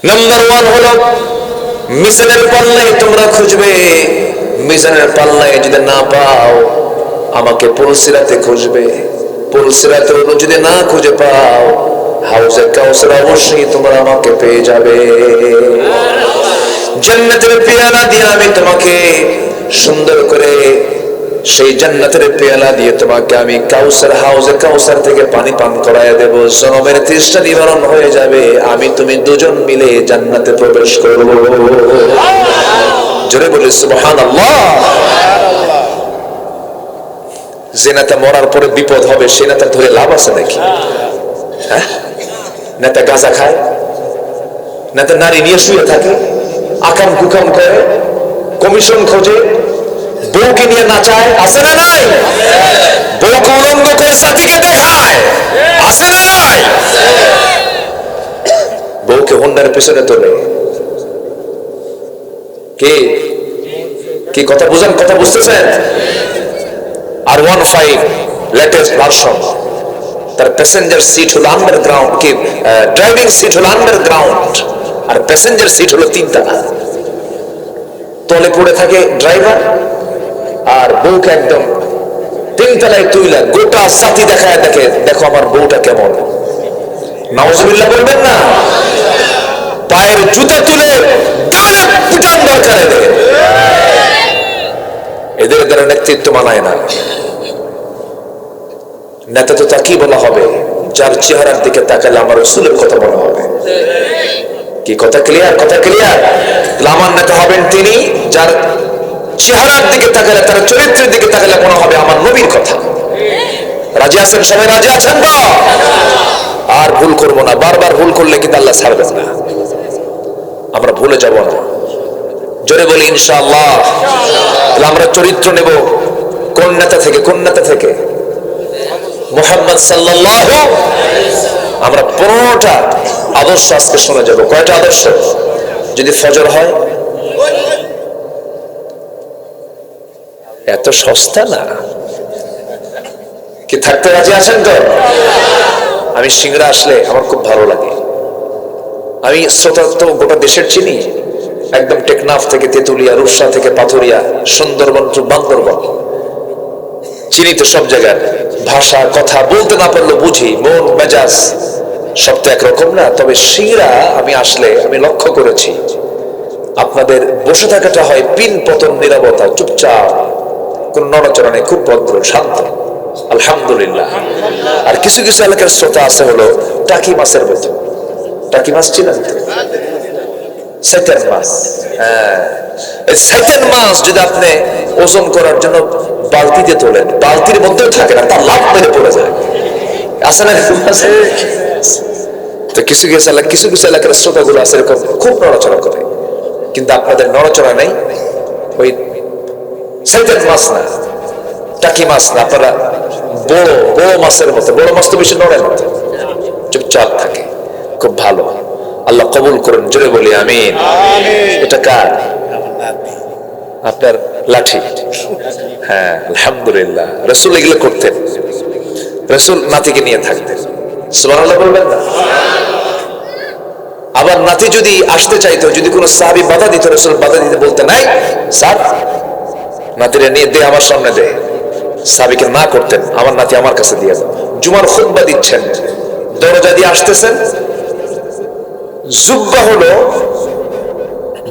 Number one হলো মিজানের পাল্লায় তোমরা খুঁজবে, মিজানের পাল্লায় যদি না পাও আমাকে পুলসিরাতে খুঁজবে, পুলসিরাতে যদি না খুঁজে পাও হাউজে কাউসার অবশ্যই তোমরা আমাকে পেয়ে যাবে। জান্নাতের পেয়ালা দিয়ে আমি তোমাকে সুন্দর করে, সেই জান্নাতের পেয়ালা দিয়ে তোমাকে আমি কাউসার, হাউজে কাউসার থেকে পানি পান করায় দেব। জনমের তৃষ্ণা নিবারণ হয়ে যাবে। আমি তুমি দুজন মিলে জান্নাতে প্রবেশ করব। জোরে বলি সুবহানাল্লাহ। যে নেতা মরার পরে বিপদ হবে সে নেতা ধরে লাভ আছে নাকি? হ্যাঁ, নেতা গাঁজা খায়, নেতা নারী নিয়ে শুয়ে থাকে, আকাম কুকাম করে, কমিশন খোঁজে, বউকে নিয়ে নাচায়, আছে না নাই? বউকে উলঙ্গ করে জাতিকে দেখায়, আছে না নাই? বউকে হোন্ডার পিছনে তোলে। কে কি কথা বুঝেন? কথা বুঝতেছেন? আর 15 লেটেস্ট ভার্সন, তার প্যাসেঞ্জার সিট হলো আন্ডারগ্রাউন্ড, কি ড্রাইভিং সিট হলো আন্ডারগ্রাউন্ড, আর প্যাসেঞ্জার সিট হলো তিনতলা। তলে পড়ে থাকে ড্রাইভার, আর বউকে একদম তিনতলায় তুইলা গোটা জাতি দেখায় দেখে, দেখো আমার বউটা কেমন। নাউজুবিল্লাহ বলবেন না? পায়ের জুতা তুলে গালে পিটান দরকার এদের। এদের দ্বারা নেতৃত্ব মানায় না। নেতা তো তাকেই বলা হবে যার চেহারার দিকে তাকালে আমার রাসূলের কথা মনে হবে। কি কথা ক্লিয়ার? কথা ক্লিয়ার? আমার নেতা হবেন তিনি যার চেহারার দিকে তাকালে, তার চরিত্রের দিকে তাকালে মনে হবে আমার নবীর কথা। রাজি আছেন? সবাই রাজি আছেন তো? আর ভুল করবো না। বারবার ভুল করলে কিন্তু আল্লাহ ছাড়বেন না। আমরা ভুলে যাব না। জোরে বলি ইনশাআল্লাহ। আমরা চরিত্র নেব কোন নেতা থেকে? কোন নেতা থেকে? মুহাম্মদ সাল্লাল্লাহু। আমরা 15টা আদর্শ আজকে শুনে যাব। কয়টা আদর্শ? যদি ফজর হয়, এত সস্তা না। কি থাকতে রাজি আছেন তো? আমি সিংড়া আসলে আমার খুব ভালো লাগে। আমি শ্রোতা তো গোটা দেশের চিনি, একদম টেকনাফ থেকে তেতুলিয়া, রূপসা থেকে পাথুরিয়া, সুন্দরবন টু বান্দরবন, চিনি তো সব জায়গায়। ভাষা কথা বলতে না পারলেও বুঝি, মন মেজাজ সব তো একরকম না। তবে সিংড়া আমি আসলে আমি লক্ষ্য করেছি আপনাদের বসে থাকাটা হয় পিন পতন, নীরবতা, চুপচাপ, কোন নড়াচড়া নেই, খুব ভদ্র শান্ত, আলহামদুলিল্লাহ। আর কিছু কিছু এলাকার শ্রোতা আছে হলো টাকি মাছের মতো। টাকি মাছ চিনেন তো? শয়তান মাছ। হ্যাঁ, এই শয়তান মাছ যদি আপনি ওজন করার জন্য বালতিতে তোলেন, বালতির মধ্যেও থাকে না, তার লাভ মেরে পড়ে যায়। আছে না? তো কিছু কিছু এলাকার শ্রোতাগুলো আছে এরকম, খুব নড়াচড়া করে। কিন্তু আপনাদের নড়াচড়া নেই, ওই শয়তান মাছ না, টাকি মাছ না, আপনারা বড় বড় মাছের মতো। বড় মাছ তো বেশি নড়ে না, চুপচাপ থাকে, খুব ভালো। আল্লাহ কবুল করুন। জোরে বলি আমিন। এটা কার? আপনার লাঠি। হ্যাঁ, আলহামদুলিল্লাহ। রাসূল এগুলো করতেন। রাসূল নাতিকে নিয়ে থাকতেন। সুবহানাল্লাহ বলবেন না? আবার নাতি যদি আসতে চাইতো, যদি কোনো সাহাবী বাধা দিত, রাসূল বাধা দিতে বলতেন, নাই স্যার নাতিরে নিয়ে দে, আমার সামনে দে। সাহাবীকে না করতেন, আমার নাতি আমার কাছে দিয়ে দাও। জুমার খুতবা দিচ্ছেন, দরজা দিয়ে আসতেছেন, জুব্বা হলো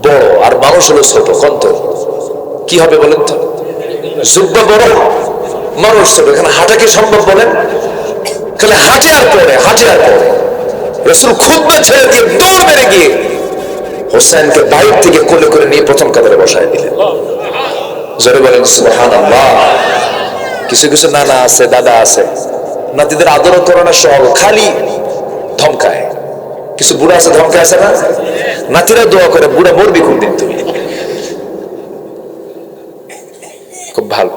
বড় আর মানুষ হলো ছোট, কন্ত কি হবে বলেন তো? জুব্বা বড়, মানুষ ছোট, এখানে হাঁটা কি সম্ভব বলেন? খালি হাঁটে আর পড়ে, হাঁটে আর পড়ে। রাসূল খুতবা ছেড়ে দিয়ে দৌড় মেরে গিয়ে হোসেনকে বাইরে থেকে কোলে করে নিয়ে প্রথম কাতারে বসায় দিলেন। জোরে বলেন সুবহানাল্লাহ। কিছু কিছু নানা আছে, দাদা আছে, নাতিদের আদর করে না, সব খালি ধমকায়। কিছু বুড়া আছে, ধমকায় আছে না? নাতিরা দোয়া করে, বুড়া মরবি কোন দিন তুমি। খুব ভালো।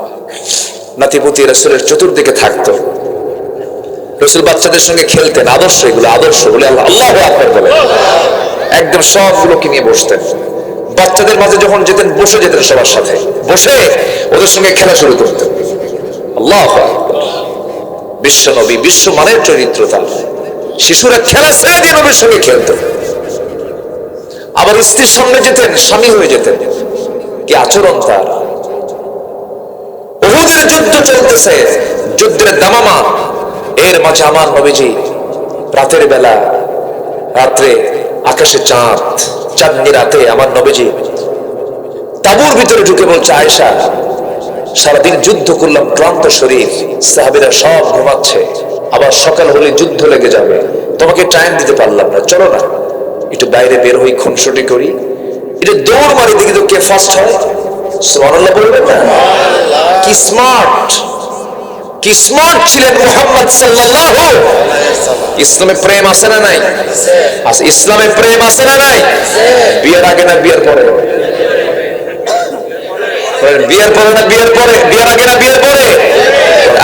নাতিপুতি রাসূলের চতুর্দিকে থাকতো। রাসূল বাচ্চাদের সঙ্গে খেলতেন। আদর্শ এগুলো, আদর্শ বলে আল্লাহু আকবার বলে একদম সবগুলোকে নিয়ে বসতেন। বাচ্চাদের মাঝে যখন যেতেন, বসে যেতেন, সবার সাথে বসে ওদের সঙ্গে খেলা শুরু করতেন। আল্লাহু আকবার। বিশ্ব নবী, বিশ্ব মানের চরিত্র তার। শিশুরা খেলা ছেড়ে দিয়ে নবীর সঙ্গে খেলত। আবার স্ত্রীর সঙ্গে যেতেন, স্বামী হয়ে যেতেন। কি আচরণ তার! উহুদের যুদ্ধ চলতেছে, যুদ্ধের দামামা, এর মাঝে আমার নবীজি রাতের বেলা, রাত্রে আকাশে চাঁদ, চাঁদনি রাতে আমার নবীজি তাঁবুর ভিতরে ঢুকে বলছে, আয়েশা, সারাদিন যুদ্ধ করলাম, ক্লান্ত শরীর, সাহাবীরা সব ঘুমাচ্ছে, আবার সকাল হলে যুদ্ধ লেগে যাবে, তোমাকে টাইম দিতে পারলাম না, চলো না একটু বাইরে বের হই, খুনসুটি করি, এটা দৌড় মারি, দেখি তো কে ফার্স্ট হয়। সুবহানাল্লাহ বলবেন না? কি স্মার্ট, কি স্মার্ট ছিলেন মুহাম্মদ সাল্লাল্লাহু আলাইহি ওয়াসাল্লাম। ইসলামে প্রেম আছে না নাই? আছে। ইসলামে প্রেম আছে না নাই? বিয়ের আগে না বিয়ের পরে? বিয়ের পরে না বিয়ের পরে? বিয়ের আগে না বিয়ের পরে?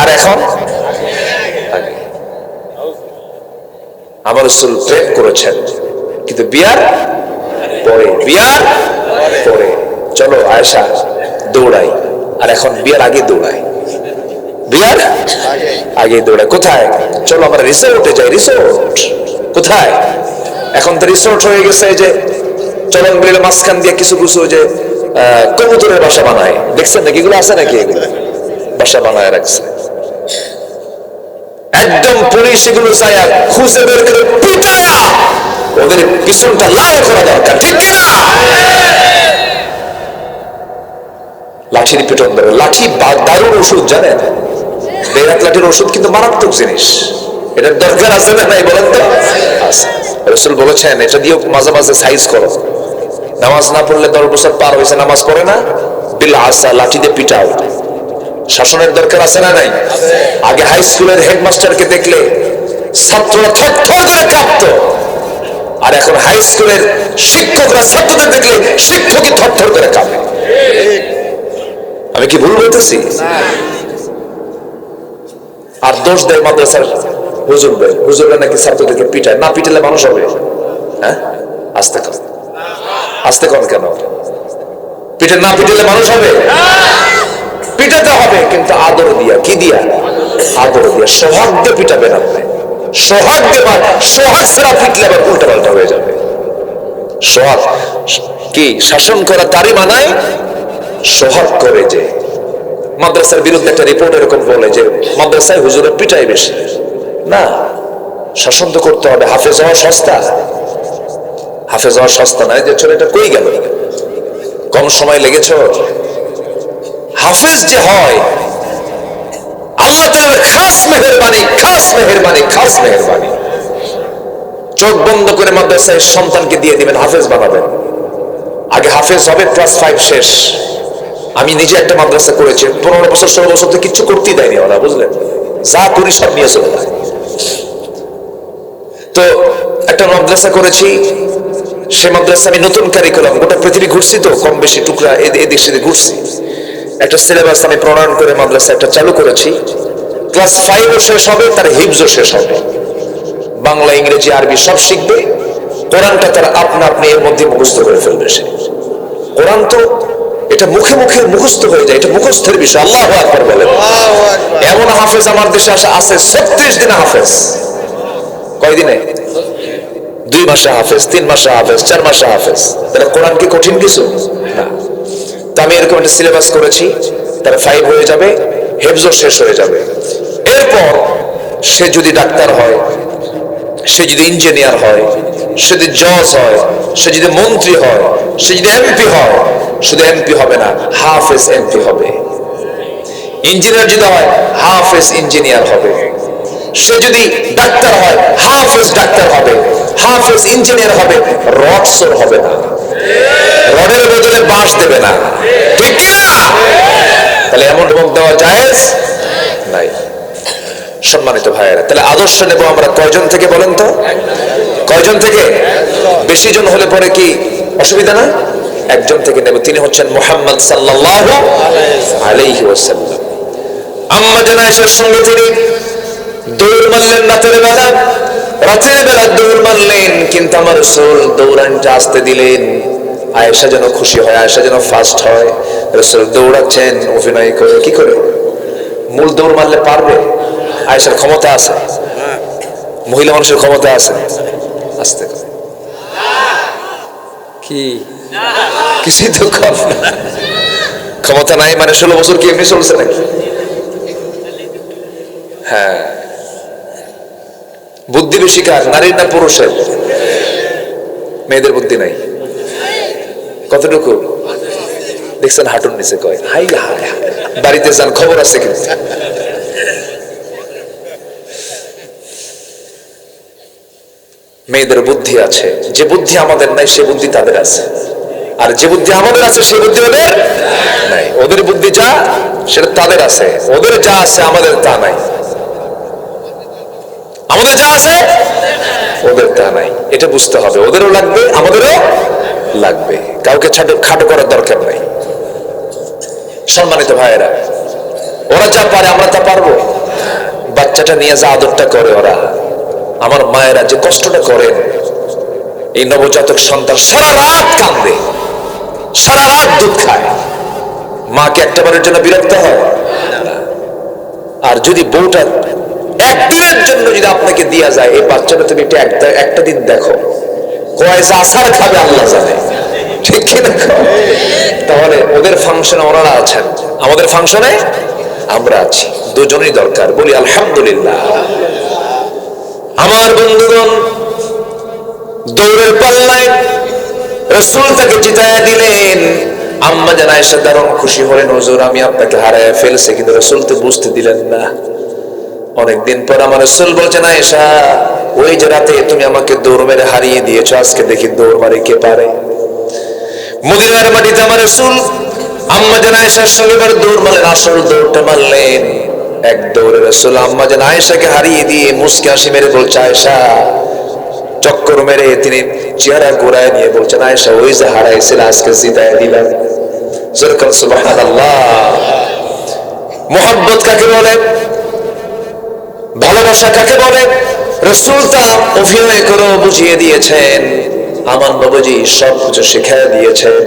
আর এখন আমার রাসূল প্রেম করেছেন, কিন্তু বিয়ার পরে, বিয়ার পরে। চলো আয়েশা দৌড়াই, আর এখন বিয়ার আগে দৌড়াই, বিয়ার আগে দৌড়াই। কোথায়? চলো আমরা রিসোর্টে যাই। রিসোর্ট কোথায়? এখন তো রিসোর্ট হয়ে গেছে যে চলন বিলের মাঝখান দিয়ে কিছু কিছু যে কবুতরের বাসা বানায়, দেখছেন নাকি? এগুলো আছে নাকি? এগুলো বাসা বানায় রাখছে, একদম পুলিশ এগুলো চায়া খুঁজে বের করে পিটায়া ওদের পিছনটা লাল করা দরকার, ঠিক কিনা? লাঠির পিটন দেবে। লাঠি দারুণ ওষুধ, জানেন? বেরাত লাঠির ওষুধ কিন্তু মারাত্মক জিনিস। এটার দরকার আছে না নাই বলেন তো? রাসূল বলেছেন এটা দিয়েও মাঝে মাঝে সাইজ করো। নামাজ না পড়লে 10 বছর পার হয়েছে, নামাজ পড়ে না, বিল আসা, লাঠি দিয়ে পিটাও। শাসনের দরকার আছে না নাই? আগে হাই স্কুলের হেডমাস্টারকে দেখলে ছাত্ররা থরথর করে কাঁপতো, আর এখন হাই স্কুলের শিক্ষকরা ছাত্রদের দেখলে শিক্ষকই থরথর করে কাঁপে। আমি কি ভুল বলতেছি? আর দোষ দেয় মাদ্রাসার হুজুরদের, হুজুররা নাকি ছাত্রদেরকে পিটায়। না পিটালে মানুষ হবে? হ্যাঁ, আস্তে কর, আস্তে কর। কেন পিটে? না পিটালে মানুষ হবে? পিটাতে হবে, কিন্তু আদর দিয়া। কি দিয়া? আদর দিয়া। সোহাগ দিয়ে পিটাবেন আপনি। সোহাগ দেবার, সোহাগ ছাড়া পিটলে আবার উল্টা পাল্টা হয়ে যাবে। সোহাগ কি শাসন করা তারই মানায়? সোহাগ করে যে। মাদ্রাসার বিরুদ্ধে একটা রিপোর্ট এরকম বলে যে মাদ্রাসায় হুজুরে পিটাই বেশি। না, শাসন তো করতে হবে। হাফেজ হওয়া সস্তা? হাফেজ হওয়া সস্তা নয়। যে ছেলেটা কই গেল, কম সময় লেগেছ। হাফেজ যে হয় আল্লাহ তাআলার খাস মেহেরবানি, খাস মেহেরবানি, খাস মেহেরবানি। চোখ বন্ধ করে মাদ্রাসায় সন্তানকে দিয়ে দিবেন, হাফেজ বানাবেন। আগে হাফেজ হবে, ক্লাস 5 শেষ। আমি নিজে একটা মাদ্রাসা করেছি, 15 বছর 16 বছর তো কিচ্ছু করতেই দেয়নি ওরা, বুঝলেন? যা করি সব নিয়ে চলে যায়। তো একটা মাদ্রাসা করেছি, সে মাদ্রাসা আমি নতুন কারিকুলাম, গোটা পৃথিবী ঘুরছি তো, কম বেশি টুকরা এদিক সেদিক ঘুরছি। একটা সিলেবাস আমি প্রণয়ন করে মাদ্রাসা একটা চালু করেছি। ক্লাস 5ও শেষ হবে, তার হিফজও শেষ হবে। বাংলা, ইংরেজি, আরবি সব শিখবে। কোরআনটা তার আপনা আপনি এর মধ্যে মুখস্থ করে ফেলবে। সে কোরআন তো এটা মুখে মুখে মুখস্থ হয়ে যায়, এটা মুখস্থের বিষয়। আল্লাহু আকবার বলেন। এমন হাফেজ আমার দেশে আছে 36 দিনে হাফেজ। কয় দিনে? 2 মাসে হাফেজ, 3 মাসে হাফেজ, 4 মাসে হাফেজ। তাহলে কোরআন কি কঠিন কিছু না? তো আমি এরকম একটা সিলেবাস করেছি, তার 5 হয়ে যাবে, হেফজও শেষ হয়ে যাবে। এরপর সে যদি ডাক্তার হয়, সে যদি ইঞ্জিনিয়ার হয়, সে যদি জজ হয়, সে যদি মন্ত্রী হয়, সে যদি এমপি হয়, শুধু এমপি হবে না, হাফেজ এমপি হবে। ইঞ্জিনিয়ার যদি হয়, হাফেজ ইঞ্জিনিয়ার হবে। সে যদি ডাক্তার হয়, হাফেজ ডাক্তার হবে, হাফেজ ইঞ্জিনিয়ার হবে। রড সোর হবে না, রডের বদলে বাঁশ দেবে না, ঠিক কিনা? তাহলে এমন রোগ দেওয়া জায়েজ নাই। সম্মানিত ভাইয়েরা, তাহলে আদর্শ নেব আমরা কয়জন থেকে বলেন তো? কয়জন থেকে? বেশি জন হলে পরে কি অসুবিধা না? একজন থেকে নেব, তিনি হচ্ছেন মুহাম্মদ সাল্লাল্লাহু আলাইহি ওয়াসাল্লাম। আম্মা জান আয়েশার সঙ্গে তিনি দৌড় মারলেন রাতের বেলা, রাতের বেলা দৌড় মারলেন, কিন্তু আমার রাসূল দৌড়ানটা আসতে দিলেন। আয়েশা যেন খুশি হয়, আয়েশা যেন ফার্স্ট হয়। রাসূল দৌড়াচ্ছেন অভিনয় করে। কি করে? মূল দৌড় মারলে পারবে? আয়েশার ক্ষমতা আছে, মহিলা মানুষের ক্ষমতা আছে। আস্তে করে কি কিছুই তো কম না। ক্ষমতা নাই মানে 16 বছর কি এমনি চলছে নাকি? হ্যাঁ, বুদ্ধি বেশি কার, নারীর না পুরুষের? মেয়েদের বুদ্ধি নাই। কতটুকু দেখছেন? হাঁটুর নিচে কয় হাই হাই। বাড়িতে যান, খবর আছে কিন্তু। মেয়েদের বুদ্ধি আছে, যে বুদ্ধি আমাদের নাই সে বুদ্ধি তাদের আছে, আর যে বুদ্ধি আমাদের আছে সে বুদ্ধি ওদের নাই। ওদের বুদ্ধি যা সেটা তাদের আছে, ওদের যা আছে আমাদের তা নাই। আমাদের যা আছে ওদের তা নাই, এটা বুঝতে হবে। ওদেরও লাগবে, আমাদেরও লাগবে, কাউকে খাটো করার দরকার নাই। সম্মানিত ভাইয়েরা, ওরা যা পারে আমরা তা পারবো? বাচ্চাটা নিয়ে যা আদরটা করে ওরা, আমার মায়েরা যে কষ্টটা করেন, এই নবজাতক সন্তান সারা রাত কাঁদে, সারা রাত দুধ খায়, মাকে একটাবারের জন্য বিরক্ত হয়? আর যদি বউটা একদিনের জন্য যদি আপনাকে দিয়া যায়, এই বাচ্চাটা তুমি একটা দিন দেখো, কয় যে আসার খাবে আল্লাহ জানে, ঠিক কিনা? তাহলে ওদের ফাংশনে ওনারা আছেন, আমাদের ফাংশনে আমরা আছি, দুজনই দরকার। বলি আলহামদুলিল্লাহ। আমার বন্ধুগণ, দৌড়ের পাল্লায় রাসূল তাকে জিতায়া দিলেন। আম্মা জান আয়েশা দারুণ খুশি হলেন, হুজুর আমি আপনাকে হারায় ফেলছি, কিন্তু রাসূল তো বুঝতে দিলেন না। অনেকদিন পর আমার রাসূল বলছেন, আয়েশা ওই যে রাতে তুমি আমাকে দৌড় মেরে হারিয়ে দিয়েছো, আজকে দেখি দৌড় মারে কে পারে। মদিনার মাটিতে আমার রাসূল আম্মা জান আয়েশার সঙ্গে দৌড় মারলেন, আসল দৌড়টা মারলেন। এক দৌড়ে রাসূল আম্মা জান আয়েশাকে হারিয়ে দিয়ে মুস্কি হাসি মেরে বলছে, আয়েশা চক্কর মেরে তিনি চেহারা ঘোরায় নিয়ে বলছেন, আয়েশা ওই যে হারাইছিল আজকে জিতায় দিলাম। সুবহানাল্লাহ। মুহাব্বত কাকে বলে? ভালোবাসা কাকে বলে? রাসূল তা অভিনয় করে বুঝিয়ে দিয়েছেন, আমার নবীজি সবকিছু শিখিয়ে দিয়েছেন।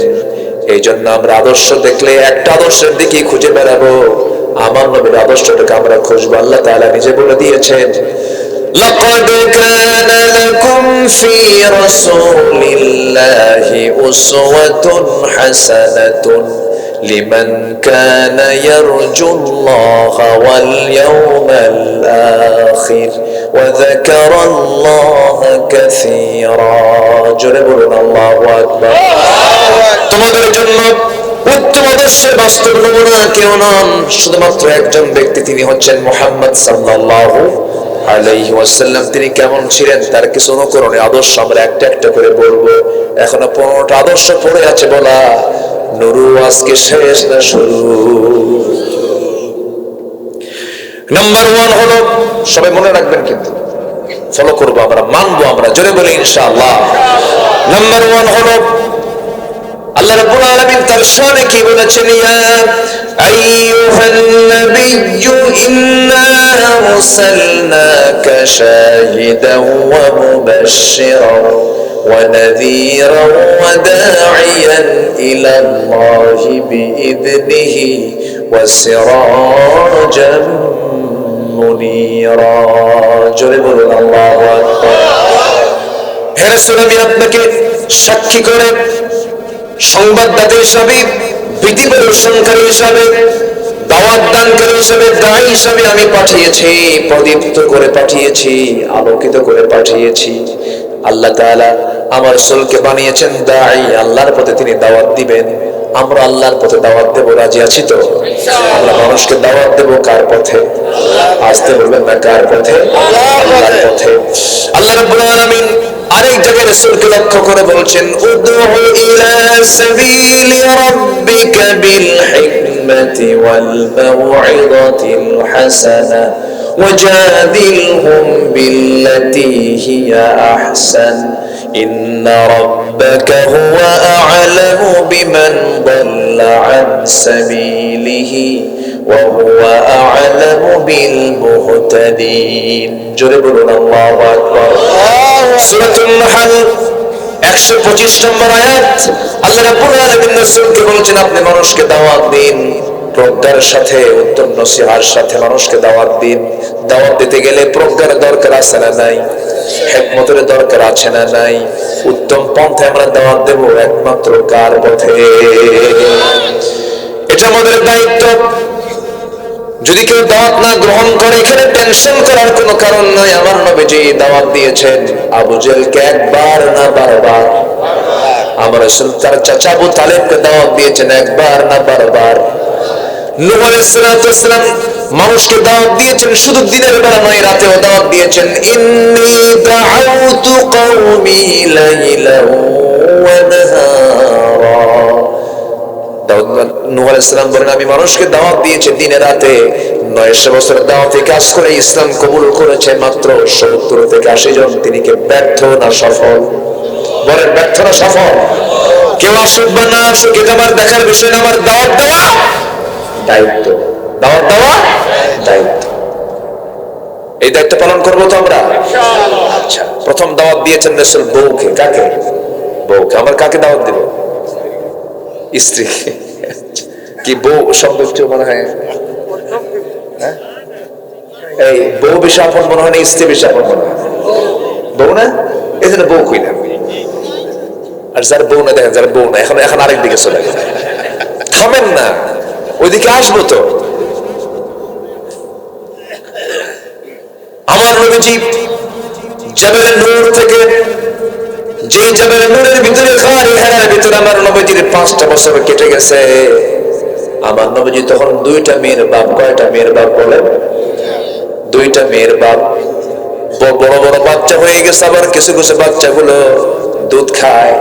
এই জন্য আমরা আদর্শ দেখলে একটা আদর্শের দিকে খুঁজে বেড়াবো, আমার নবীর আদর্শটাকে আমরা খুঁজবো। আল্লাহ তাআলা নিজে বলে দিয়েছেন, لقد كان لكم في رسول الله أسوة حسنة لمن كان يرجو الله واليوم الآخر وذكر الله كثيرا جربنا الله أكبر তোমাদের জন্য উত্তম আদর্শের বাস্তব নমুনা কেউ নন, শুধুমাত্র একজন ব্যক্তি, তিনি হচ্ছেন মুহাম্মদ সাল্লাল্লাহু আলাইহি ওয়াসাল্লাম। তিনি কেমন ছিলেন তার কিছু অনুকরণে আদর্শ আমরা একটা একটা করে বলবো। এখনো 15টা আদর্শ পড়ে আছে বলা, নুরু আজকে শেষ না শুরু। নাম্বার 1 হলো, সবাই মনে রাখবেন কিন্তু ফলো করবো আমরা, মানবো আমরা, জোরে বলি ইনশাআল্লাহ। নাম্বার 1 হলো, আল্লাহ রাব্বুল আলামিন তার শানে কি বলেছেন, ইয়া আইয়ুহান নাবিয়্যু ইন্না আরসালনাকা শাহিদান ওয়া মুবাশশিরান ওয়া নাযীরান ওয়া দা'iয়ান ইলা আল্লাহি বিইذনিহি ওয়া সিরাজান মুনীরা। জোরে বলুন আল্লাহু আকবার। হে রাসূল, আমি আপনাকে সাক্ষী করে, সংবাদদাতা হিসাবে, ভীতি প্রদর্শনকারী হিসাবে, দাওয়াত দানকারী হিসাবে, দায়ী হিসাবে আমি পাঠিয়েছি, প্রদীপ্ত করে পাঠিয়েছি, আলোকিত করে পাঠিয়েছি। আল্লাহ তাআলা আমার রাসূলকে বানিয়েছেন দায়ী, আল্লাহর পথে তিনি দাওয়াত দিবেন। আমরা আল্লাহর পথে দাওয়াত দেব, রাজি আছি তো? আমরা মানুষকে দাওয়াত দেব কার পথে? আসতে বলবেন না, কার পথে? আল্লাহর পথে। আল্লাহ রাব্বুল আলামিন আরেক জায়গায় রাসূলকে লক্ষ্য করে বলছেন, উদউ ইলা সাবিলি রাব্বিকা বিল হিকমাতি ওয়াল মাউইযাতিল হাসানা ওয়াজাদিলহুম বিল্লাতী হিয়া আহসান ইন্না রাব্বাকা হুয়া আ'লামু বিমান দাল্লা আন সাবিলিহি ওয়া হুয়া আ'লামু বিল মুহতাদিন। জোরে বলুন আল্লাহু আকবার। সূরাতুন নাহল 125 নম্বর আয়াত। আল্লাহ রাব্বুল আলামিন রাসূলকে বলেছেন, আপনি মানুষকে দাওয়াত দিন, প্রজ্ঞার সাথে, উত্তম নসিহার সাথে মানুষকে দাওয়াত দিন। দাওয়াত দিতে গেলে প্রজ্ঞার দরকার আছে না নাই? হিকমতের দরকার আছে না নাই? উত্তম পন্থায় আমরা দাওয়াত দেব একমাত্র কার পথে? এটা আমাদের দায়িত্ব। যদি কেউ দাওয়াত না গ্রহণ করে, এখানে টেনশন করার কোনো কারণ নাই। আমার নবীজি দাওয়াত দিয়েছেন আবু জেলকে একবার না বারবার। আমার রাসূল তার চাচা আবু তালেবকে দাওয়াত দিয়েছেন একবার না বারবার। নূহ আলাইহিস সালাম মানুষকে দাওয়াত দিয়েছেন শুধু দিনের বেলা নয়, রাতেও দাওয়াত দিয়েছেন। ইন্নী দাআউতু কওমি লাইলান ওয়া নাহারা। নূহ আলাইহিস সালাম বলেন, আমি মানুষকে দাওয়াত দিয়েছি দিনে রাতে। 900 বছর দাওয়াতে কাজ করে ইসলাম কবুল করেছে মাত্র 70 থেকে 80 জন। তিনি কি ব্যর্থ না সফল? বলেন ব্যর্থ না সফল? কেউ আসুক বা না আসুক, এটা আমার দেখার বিষয় না। আমার দাওয়াত দেওয়া দায়িত্ব, দাওয়াত দেওয়া দায়িত্ব। এই দায়িত্ব পালন করবো তো আমরা ইনশাআল্লাহ। আচ্ছা, প্রথম দাওয়াত দিয়েছেন রাসূল বউকে। কাকে? বউকে। আমার কাকে দাওয়াত দিব? স্ত্রী। কি বউ শব্দ মনে হয় এই বউ বেশি আপন মনে হয় না, স্ত্রী বেশি আপন মনে হয়? বউ না, এই জন্য বউ কইলাম। আর যার বউ না দেখেন, যার বউ না এখন এখন আরেক দিকে চলে গেছে। থামেন না, ওইদিকে আসবো তো। আমার নবীজি জাবালে নূর থেকে, যে জাবালে নূরের ভিতরে গারে হেরার ভিতরে আমার নবীজির 5টা বছর কেটে গেছে। আমার নবীজি তখন 2টা মেয়ের বাপ। কয়টা মেয়ের বাপ বলেন? 2টা মেয়ের বাপ। বড় বড় বাচ্চা হয়ে গেছে, আবার কিছু কিছু বাচ্চাগুলো দুধ খায়।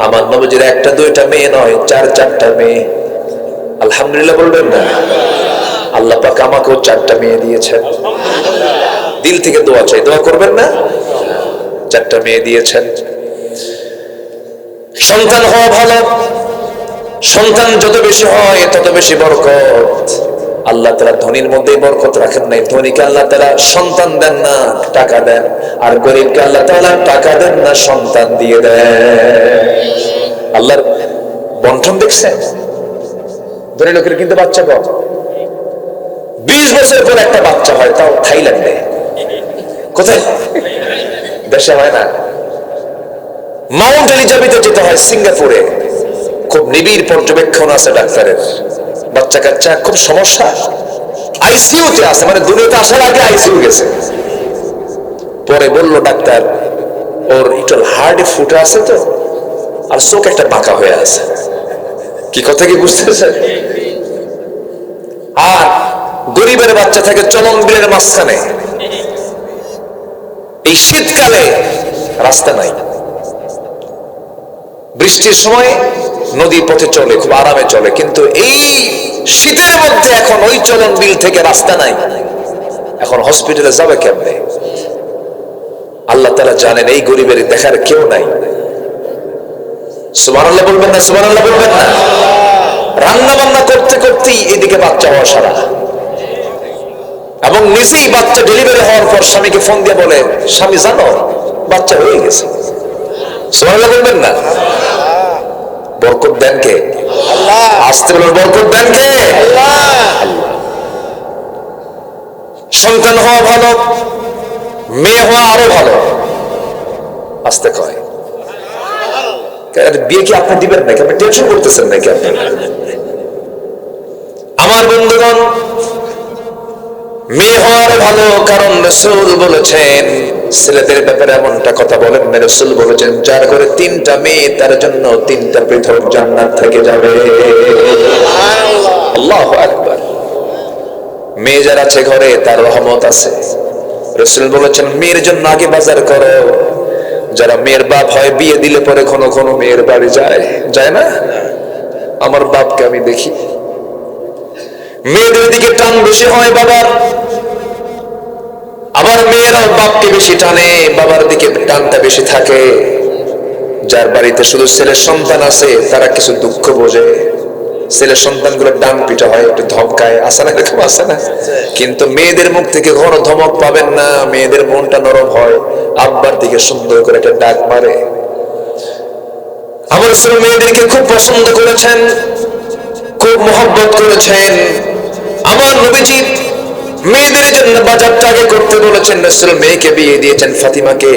আমার নবীজির 1টা 2টা মেয়ে নয়, 4টা মেয়ে। আলহামদুলিল্লাহ বলবেন না? আল্লাহ পাক আমাকেও 4টা মেয়ে দিয়েছেন। দিল থেকে দোয়া চাই, দোয়া করবেন না? 4টা মেয়ে দিয়েছেন। সন্তান হওয়া ভালো, সন্তান যত বেশি হয় তত বেশি বরকত। আল্লাহ তাআলা ধনীর মধ্যেই বরকত রাখেন নাই। ধনীকে আল্লাহ তাআলা সন্তান দেন না, টাকা দেন। আর গরিবকে আল্লাহ তাআলা টাকা দেন না, সন্তান দিয়ে দেন। আল্লাহর বন্টন দেখছেন? ধনী লোকের কিন্তু বাচ্চা কম। 20 বছর পর একটা বাচ্চা হয়, তাও থাইল্যান্ডে। কোথায়? দেশে হয় না। মাউন্ট এলিজাবেথে যেতে হয়, সিঙ্গাপুরে। খুব নিবিড় পর্যবেক্ষণ আছে ডাক্তারের। বাচ্চা কাচ্চা খুব সমস্যা, আইসিইউতে আছে, মানে দুনিয়াতে আসার আগে আইসিইউ গেছে। পরে বলল ডাক্তার, ওর একটু হার্টে ফুটে আছে তো, আর চোখ একটা বাঁকা হয়ে আছে। কি কথা কি বুঝতেছেন? আর গরিবের বাচ্চা থাকে চলন বিলের মাঝখানে। এই শীতকালে রাস্তা নাই, বৃষ্টির সময় নদী পথে চলে, খুব আরামে চলে। কিন্তু এই শীতের মধ্যে এখন ওই চলন বিল থেকে রাস্তা নাই। এখন হসপিটালে যাবে কেমনে? আল্লাহ তাআলা জানেন এই গরিবের দেখার কেউ নাই। সুবহানাল্লাহ বলবেন না? সুবহানাল্লাহ বলবেন না? রান্না বান্না করতে করতেই এদিকে বাচ্চা হওয়া সারা, এবং নিজেই বাচ্চা ডেলিভারি হওয়ার পর স্বামীকে ফোন দিয়ে বলে, স্বামী জানো বাচ্চা হয়ে গেছে। সুবহানাল্লাহ বলবেন না? বরকত দেন কে? আল্লাহ। আসতে বলুন, বরকত দেন কে? আল্লাহ। সন্তান হওয়া ভালো, মেয়ে হওয়া আরো ভালো। আসতে কয়, বিয়ে কি আপনি দিবেন নাকি? আপনি টেনশন করতেছেন নাকি? আপনি আমার বন্ধুগণ, মেয়ে হওয়ার ভালো, কারণ রাসূল বলেছেন, ছেলেদের ব্যাপারে এমনটা কথা বলেন না। রাসূল বলেছেন, যার ঘরে 3টা মেয়ে তার জন্য 3টা পৃথক জান্নাত থেকে যাবে। আল্লাহু আকবার। মেয়ে যার আছে ঘরে তার রহমত আছে। রাসূল বলেছেন, মেয়ের জন্য আগে বাজার করো। যারা মেয়ের বাপ হয়, বিয়ে দিলে পরে কোনো কোনো মেয়ের বাড়ি যায় না? আমার বাপকে আমি দেখি, মেয়েদের দিকে টান বেশি হয় বাবার, আবার মেয়েরাও বাপকে বেশি টানে, বাবার দিকে টানটা বেশি থাকে। যার বাড়িতে শুধু ছেলের সন্তান আছে তারা কিছু দুঃখ বোঝে। ছেলের সন্তানগুলো ডান পিটা হয়, একটু ধমকায়, আসে না? এরকম আসে না? কিন্তু মেয়েদের মুখ থেকে ঘন ধমক পাবেন না। মেয়েদের মনটা নরম হয়, আব্বার দিকে সুন্দর করে একটা ডাক মারে। আমার রাসূল মেয়েদেরকে খুব পছন্দ করেছেন, খুব মহব্বত করেছেন। আমার নবীজি মেয়েদের জন্য বাজারটা আগে করতে বলেছেন রাসূল। মেয়েকে বিয়ে দিয়েছেন, ফাতিমাকে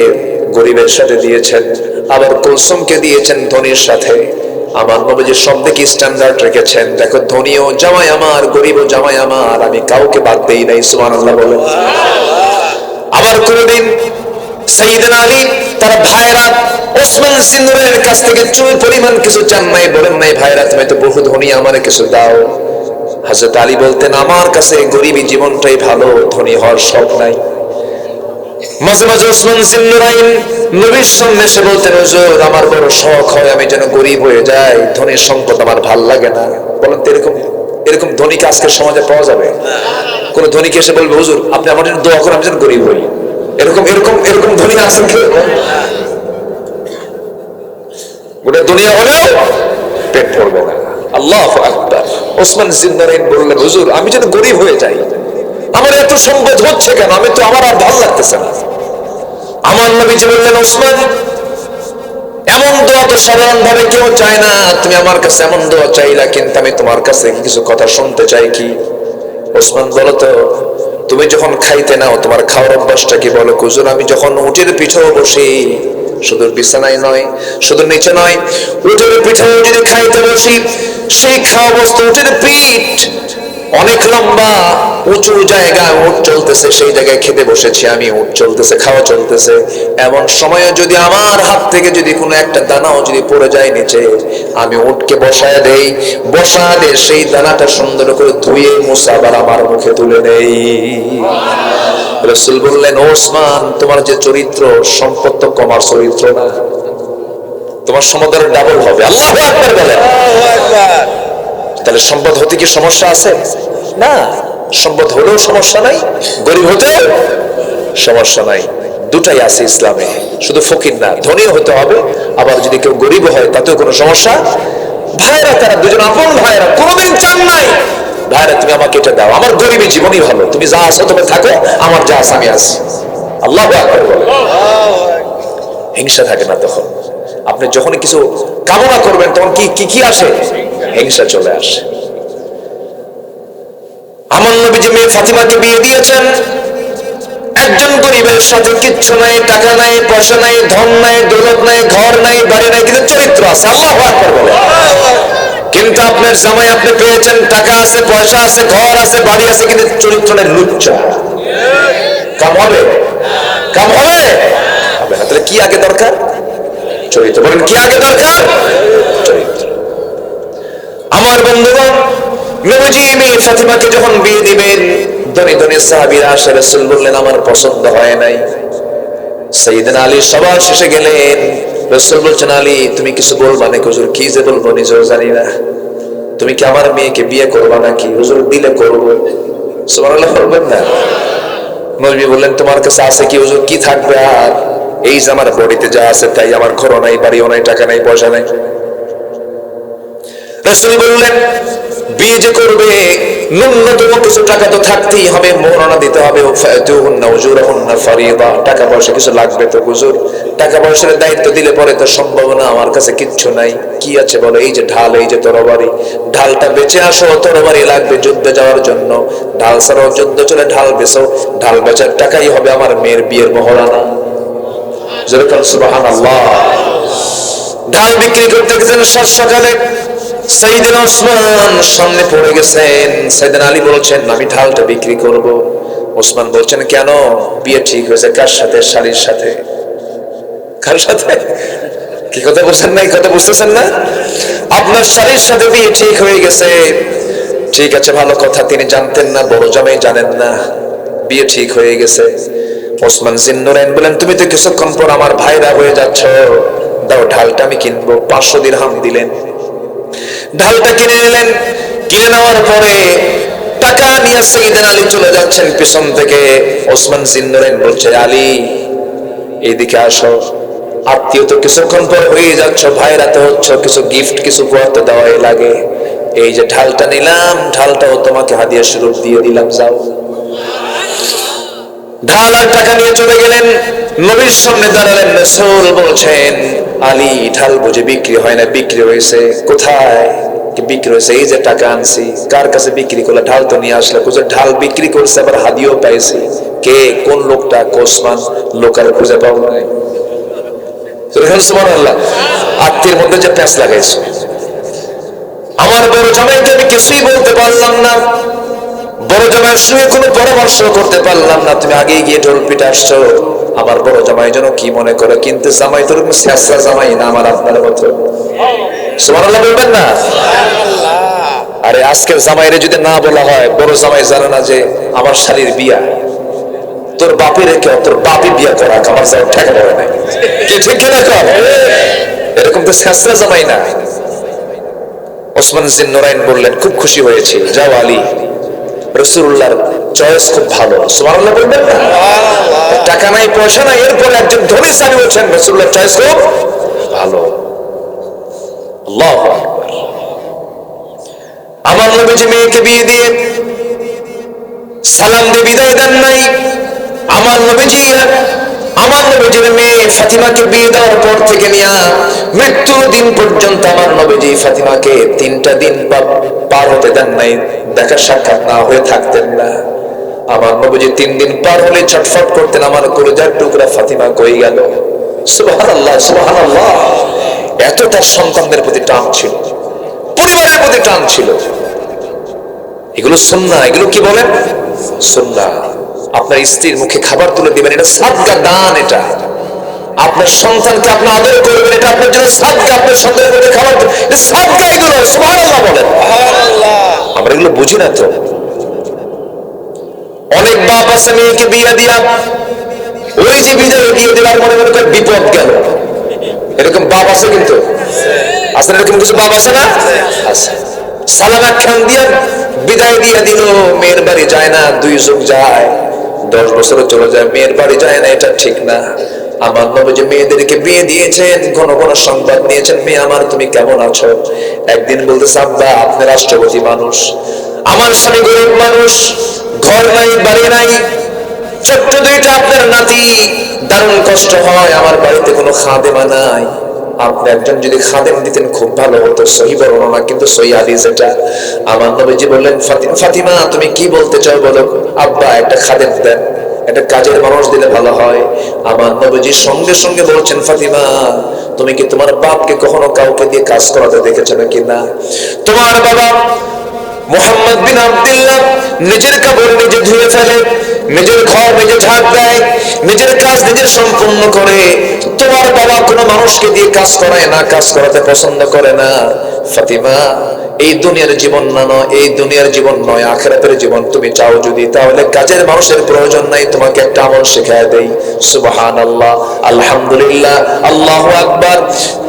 গরিবের সাথে দিয়েছেন, আবার কুলসুমকে দিয়েছেন ধনীর সাথে। আমার নবীজি সব দিকে স্ট্যান্ডার্ড রেখেছেন। দেখো, ধনীও জামাই আমার, গরিবও জামাই আমার, আমি কাউকে বাদ দেই নাই। সুবহানাল্লাহ বলেন। আবার কোনদিন সাইয়েদনা আলী তার ভাইরা ওসমান জিন্নুরের কাছ থেকে চুল পরিমাণ কিছু চান নাই, বলেন নাই ভাইরা তুমি তো বহু ধনী, আমারে কিছু দাও। হযরত আলী বলতেন আমার কাছে গরিবী জীবনটাই ভালো, ধনী হওয়ার শখ নাই। মাঝে মাঝে ওসমান জিন্নুরাইন নবীর সামনে এসে বলতেন হুজুর আমার বড় শখ হয় আমি যেন গরিব হয়ে যাই, ধনীর সম্পদ আমার ভাল লাগে না। বলেন তো এরকম ধনীকে আজকের সমাজে পাওয়া যাবে? কোন ধনীকে এসে বলবে হুজুর আপনি আমার জন্য দোয়া করেন আমি যেন গরিব হই, এরকম এরকম এরকম ধনী আছেন কি? গোটা দুনিয়া হলেও পেট ভরবে না। আল্লাহু আকবার। ওসমান জিন্নুরাইন বললেন হুজুর আমি যেন গরিব হয়ে যাই, আমার এত সম্পদ হচ্ছে কেন, আমি তো আমার আর ভালো লাগতেছে না। আমার নবীজি বললেন ওসমান এমন দোয়া তো সাধারণ ভাবে কেউ চায় না, তুমি আমার কাছে এমন দোয়া চাইলা, কিন্তু আমি তোমার কাছে কিছু কথা শুনতে চাই। কি? ওসমান বলো তো, তুমি যখন খাইতে নাও তোমার খাওয়ার অভ্যাসটা কি? বলো হুজুর আমি যখন উটের পিঠেও বসি, শুধু বিছানায় নয়, শুধু নিচে নয়, উটের পিঠেও যদি খাইতে বসি, সেই খাওয়া বস্তু উটের পিঠ অনেক লম্বা উঁচু জায়গায় উট চলতেছে, সেই জায়গায় খেতে বসেছি আমি, উট চলতেছে, খাওয়া চলতেছে, এমন সময়ে যদি আমার হাত থেকে যদি কোনো একটা দানাও যদি পড়ে যায় নিচে, আমি উটকে বসায় দেই, বসা দিয়ে সেই দানাটা সুন্দর করে ধুয়ে মুছে আবার আমার মুখে তুলে দেই। রাসূল বললেন ওসমান তোমার যে চরিত্র, সম্পদ তো কমার চরিত্র না, তোমার সম্পদের ডাবল হবে। আল্লাহু আকবার বলেন। তাহলে সম্পদ হতে কি সমস্যা আছে? না, সম্পদ হলেও সমস্যা নাই, গরিব হতেও সমস্যা নাই, দুটাই আছে ইসলামে। শুধু ফকির না, ধনীও হতে হবে, আবার যদি কেউ গরিব হয় তাতেও কোনো সমস্যা। ভাইরা তারা দুজন আপন ভাইরা, কোনোদিন চান নাই ভাইরা তুমি আমাকে এটা দাও, আমার গরিবী জীবনই ভালো, তুমি যা আছো তুমি থাকো, আমার যা আছে আমি আছি। আল্লাহু আকবার বলেন। হিংসা থাকে না তখন। আপনি যখনই কিছু কামনা করবেন তখন কি কি আসে? হিংসা চলে আসে। আমার নবী যে মেয়ে ফাতিমাকে বিয়ে দিয়েছেন একজন গরিবের সাথে, কিচ্ছু নাই, টাকা নাই, পয়সা নাই, ধন নাই, দৌলত নাই, ঘর নাই, বাড়ি নাই, কিন্তু চরিত্র আছে। আল্লাহু আকবার বলেন। কিন্তু আপনার জামাই আপনি পেয়েছেন, টাকা আছে, পয়সা আছে, ঘর আছে, বাড়ি আছে, কিন্তু চরিত্র নেই, লুচ্চা। কাম হবে? কাম হবে? হবে না। তাহলে কি আগে দরকার? চরিত্র। বলেন কি আগে দরকার? চরিত্র। আমার বন্ধুগণ, নবীজি মেয়ে ফাতিমাকে যখন বিয়ে দিবেন, ধনী ধনী সাহাবীরা আসে, রাসূল বললেন আমার পছন্দ হয় নাই। সাইয়েদনা আলী সবার শেষে গেলেন, রাসূল বলছেন আলী তুমি কিছু বলবা নাকি? হুজুর কি যে বলবো নিজেও জানি না। তুমি কি আমার মেয়েকে বিয়ে করবা নাকি? হুজুর দিলে করবো। সুবহানাল্লাহ বলবেন না? নবী বললেন তোমার কাছে আছে কি? হুজুর কি থাকবে আর, এই যে আমার বডিতে যা আছে তাই, আমার ঘরও নাই, বাড়িও নাই, টাকা নাই, পয়সা নাই। রাসূল বললেন বিয়ে যে করবে ন্যূনতম কিছু টাকা তো থাকতেই হবে, মোহরানা দিতে হবে, ফাতুহুন্না উজুরাহুন্না ফারিদা, টাকা পয়সা কিছু লাগবে তো। হুজুর টাকা পয়সার দায়িত্ব দিলে পরে তো সম্ভব না, আমার কাছে কিচ্ছু নাই। কি আছে বলো? এই যে ঢাল, এই যে তরবারি, ঢালটা বেচে আসো, তরবারি লাগবে যুদ্ধে যাওয়ার জন্য, ঢাল ছাড়াও যুদ্ধ চলে, ঢাল বেচো, ঢাল বেচার টাকাই হবে আমার মেয়ের বিয়ের মোহরানা। যেরকম সুবহানাল্লাহ। ঢাল বিক্রি করতে গেছেন সাত সকালে, সাইয়েদনা ওসমান সামনে পড়ে গেছেন। সাইয়েদনা আলী বলছেন আমি ঢালটা বিক্রি করব। ওসমান বলছেন কেন? বিয়ে ঠিক হয়েছে। কার সাথে? শালীর সাথে। কার সাথে? কি কথা বলছেন না? এই কথা বুঝতেছেন না? আপনার শালীর সাথে বিয়ে ঠিক হয়ে গেছে। ঠিক আছে, ভালো কথা। তিনি জানতেন না, বড় জামাই জানেন না, বিয়ে ঠিক হয়ে গেছে। ওসমান জিন্নুরাইন বলেন তুমি তো কিছুক্ষণ পর আমার ভাইরা হয়ে যাচ্ছ, দাও ঢালটা আমি কিনবো। 500 দিরহাম দিলেন, ঢালটা কিনে নিলেন। কিনে নেওয়ার পরে টাকা নিয়ে সাইয়েদনা আলী চলে যাচ্ছেন পিছন থেকে। ওসমান জিন্নুরাইন বলছে আলী এইদিকে আসো, আত্মীয় তো কিছুক্ষণ পর হয়ে যাচ্ছ, ভাইরা তো হচ্ছ, কিছু গিফট কিছু উপহার তো দেওয়াই লাগে। এই যে ঢালটা নিলাম, ঢালটাও তোমাকে হাদিয়া স্বরূপ দিয়ে দিলাম, যাও। ঢাল আর টাকা নিয়ে চলে গেলেন, নবীর সামনে দাঁড়ালেন। রাসূল বলছেন আলী ঢাল বুঝে বিক্রি হয় না? বিক্রি হয়েছে। কোথায়? কি বিক্রি হয়েছে, এই যে টাকা আনছি, কার কাছে বিক্রি করলে, ঢাল তো নিয়ে আসলে, খুঁজে ঢাল বিক্রি করছে, আবার হাদিও পাইছি, কে কোন লোকটা, কোসমান লোকাল খুঁজে পাও নাই। সুবহানাল্লাহ। আত্মীয়ের মধ্যে যে প্যাঁচ লাগাইছো। আমার বড় জামাইকে আমি কিছুই বলতে পারলাম না, বড় জামাইয়ের সঙ্গে কোনো পরামর্শ করতে পারলাম না, তুমি আগে গিয়ে ঢোল পিটে আসছো, আমার বড় জামাই যেন কি মনে করে, কিন্তু জামাই তো শেষরা জামাই না আমার আপনার মতো। সুবহানাল্লাহ বলবেন না? আরে আজকের জামাইরে যদি না বলা হয়, বড় জামাই জানে না যে আমার শালীর বিয়া, তোর বাপের রেখে তোর বাপই বিয়া করা, আমার যাও ঠেকা পড়ে নাই, কি ঠিক কিনা কর? এরকম তো শেষরা জামাই না। ওসমান জিন্নুরাইন বললেন, খুব খুশি হয়েছি, যাও আলী, রাসূলুল্লাহর চয়েস খুব ভালো। সুবহানাল্লাহ বলবেন না? টাকা নাই পয়সা নাই, এরপর একজন ধনী সাহাবী বলছেন রাসূলুল্লাহর চয়েস খুব ভালো। আল্লাহু আকবার। আমার নবীজি মেয়েকে বিয়ে দিয়ে সালাম দিয়ে বিদায় দেন নাই। আমার নবীজির মেয়ে ফাতিমাকে বিয়ে দেওয়ার পর থেকে নিয়ে মৃত্যুর দিন পর্যন্ত আমার নবীজি ফাতিমাকে 3টা দিন পার হতে দেন নাই, দেখা সাক্ষাৎ না হয়ে থাকতেন না। আমার নবীজি 3 দিন পার হলে ছটফট করতেন, আমার কলিজার টুকরা ফাতিমা কই গেল। সুবহানাল্লাহ, সুবহানাল্লাহ। এত তার সন্তানদের প্রতি টান ছিল, পরিবারের প্রতি টান ছিল। এগুলো সুন্নাহ, এগুলো কি বলেন? সুন্নাহ। আপনার স্ত্রীর মুখে খাবার তুলে দিবেন, এটা সাদকা দান। এটা আপনার সন্তানকে আপনি আদর করবেন, এটা আপনার জন্য সাদকা। আপনার সন্তানের মুখে খাবার, এটা সাদকা। এগুলো সুবহানাল্লাহ বলেন। আমরা এগুলো বুঝি না তো। অনেক বাপ আছে মেয়েকে বিয়ে দিয়া, ওই যে বিদায় দিয়ে দেওয়ার মনে মনে করে বিপদ গেল, এরকম বাপ আছে কিন্তু। আসলে এরকম কিছু বাপ আছে না? আছে। সালামা খান দিয়া বিদায় দিয়ে দিল, মেয়ের বাড়ি যায় না, 2 যুগ যায়, 10 বছরও চলে যায়, মেয়ের বাড়ি যায় না, এটা ঠিক না। আমার নবীজি মেয়েদেরকে বিয়ে দিয়েছেন, ঘন ঘন সংবাদ নিয়েছেন, মেয়ে আমার তুমি কেমন আছো। একদিন বলতেছে, আব্বা আপনি রাষ্ট্রপতি মানুষ, আমার স্বামী গরিব মানুষ, ঘর নাই বাড়ি নাই, ছোট্ট 2টা আপনার নাতি, দারুণ কষ্ট হয়, আমার বাড়িতে কোনো খাদেমা নাই, আপনি একজন যদি খাদেম দিতেন খুব ভালো হতো। সহিহ বর্ণনা, কিন্তু সহিহ হাদিস এটা। আমার নবীজি বললেন, ফাতিমা তুমি কি বলতে চাও বলো। আব্বা একটা খাদেম দেন, একটা কাজের মানুষ দিলে ভালো হয়। আমার নবীজি সঙ্গে সঙ্গে বলছেন, ফাতিমা তুমি কি তোমার বাপকে কখনো কাউকে দিয়ে কাজ করাতে দেখেছো নাকি? না। তোমার বাবা মুহাম্মদ বিন আব্দুল্লাহ নিজের কাপড় নিজে ধুয়ে ফেলে, নিজের ঘর নিজে ঝাড় দেয়, নিজের কাজ নিজে সম্পূর্ণ করে। তোমার বাবা কোনো মানুষকে দিয়ে কাজ করায় না, কাজ করাতে পছন্দ করে না। ফাতিমা এই দুনিয়ার জীবন না, এই দুনিয়ার জীবন নয়, আখিরাতের জীবন তুমি চাও যদি, তাহলে কাজের মানুষের প্রয়োজন নাই, তোমাকে একটা আমল শেখায় দেই। সুবহানাল্লাহ, আলহামদুলিল্লাহ, আল্লাহু আকবার।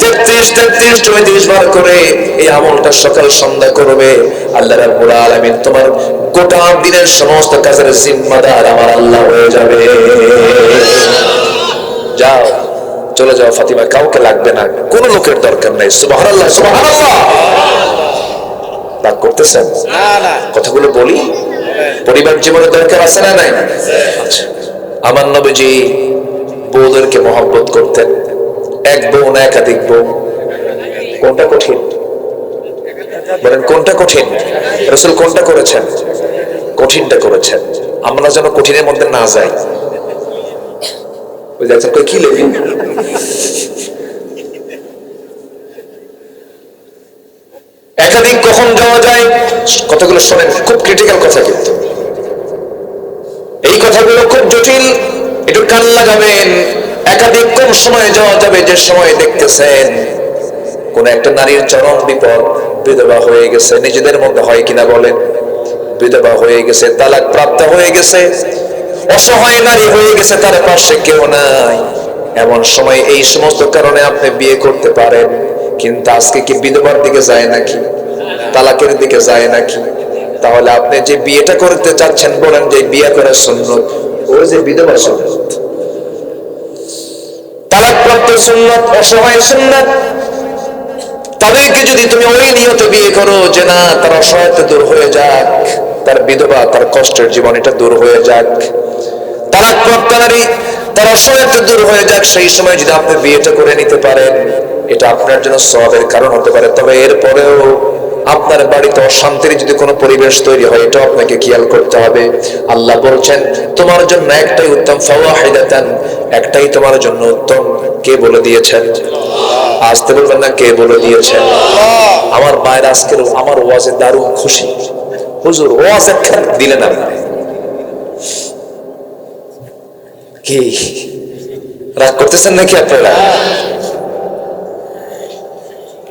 33 বার করে এই আমলটা সকাল সন্ধ্যা করবে। আল্লাহ রাব্বুল আলামিন তোমার গোটা দিনের সমস্ত কাজের জিম্মাদার আমার আল্লাহ হয়ে যাবে। যাও, চলে যাও ফাতিমা, কাউকে লাগবে না, কোনো লোকের দরকার নাই। সুবহানাল্লাহ, সুবহানাল্লাহ। রাগ করতেছেন? কথাগুলো বলি, পরিবার জীবনের দরকার আছে না নাই? আচ্ছা, আমার নবীজি বউদেরকে মহব্বত করতেন। এক বউ না একাধিক বউ? কোনটা কঠিন বলেন, কোনটা কঠিন? রাসূল কোনটা করেছেন? কঠিনটা করেছেন। আমরা যেন কঠিনের মধ্যে না যাই। ওই দেখছেন কই কি লেগে, একাধিক কখন যাওয়া যায়? কথাগুলো শোনেন, খুব ক্রিটিক্যাল কথা, কিন্তু এই কথাগুলো খুব জটিল, একটু কান লাগাবেন। একাধিক কোন সময় যাওয়া যাবে? যে সময় দেখতেছেন কোন একটা নারীর চরম বিপদ, বিধবা হয়ে গেছে, নিজেদের মধ্যে হয় কিনা বলেন, বিধবা হয়ে গেছে, তালাক প্রাপ্ত হয়ে গেছে, অসহায় নারী হয়ে গেছে, তার পাশে কেউ নাই। এমন সময় এই সমস্ত কারণে আপনি বিয়ে করতে পারেন, কিন্তু আজকে কি বিধবার দিকে যায় নাকি, তালাকের দিকে যায় নাকি? তাহলে আপনি যে বিয়েটা করতে চাচ্ছেন, বলেন যে বিয়ে করার সুন্নত, ওই যে বিধবা সুন্নত, তালাক প্রাপ্ত সুন্নত, অসহায় সুন্নত। তাদেরকে যদি তুমি ওই নিয়তে বিয়ে করো যে না, তার অসহায়তা দূর হয়ে যাক, তার বিধবা, তার কষ্টের জীবন এটা দূর হয়ে যাক, তালাক প্রাপ্ত নারী তার অসহায়তা দূর হয়ে যাক, সেই সময় যদি আপনি বিয়েটা করে নিতে পারেন, এটা আপনার জন্য সওয়াবের কারণ হতে পারে। তবে এরপরেও আপনার বাড়িতে অশান্তির যদি কোনো পরিবেশ তৈরি হয়, এটা আপনাকে খেয়াল করতে হবে। আল্লাহ বলছেন তোমার জন্য একটাই উত্তম, ফাওয়াহিদাতান, একটাই তোমার জন্য উত্তম। কে বলে দিয়েছেন? আসতে বলবেন না, কে বলে দিয়েছেন? আমার মায়ের আজকের আমার ওয়াজে দারুণ খুশি। হুজুর ওয়াজ একখান দিলেন আপনি, কি রাগ করতেছেন নাকি আপনারা?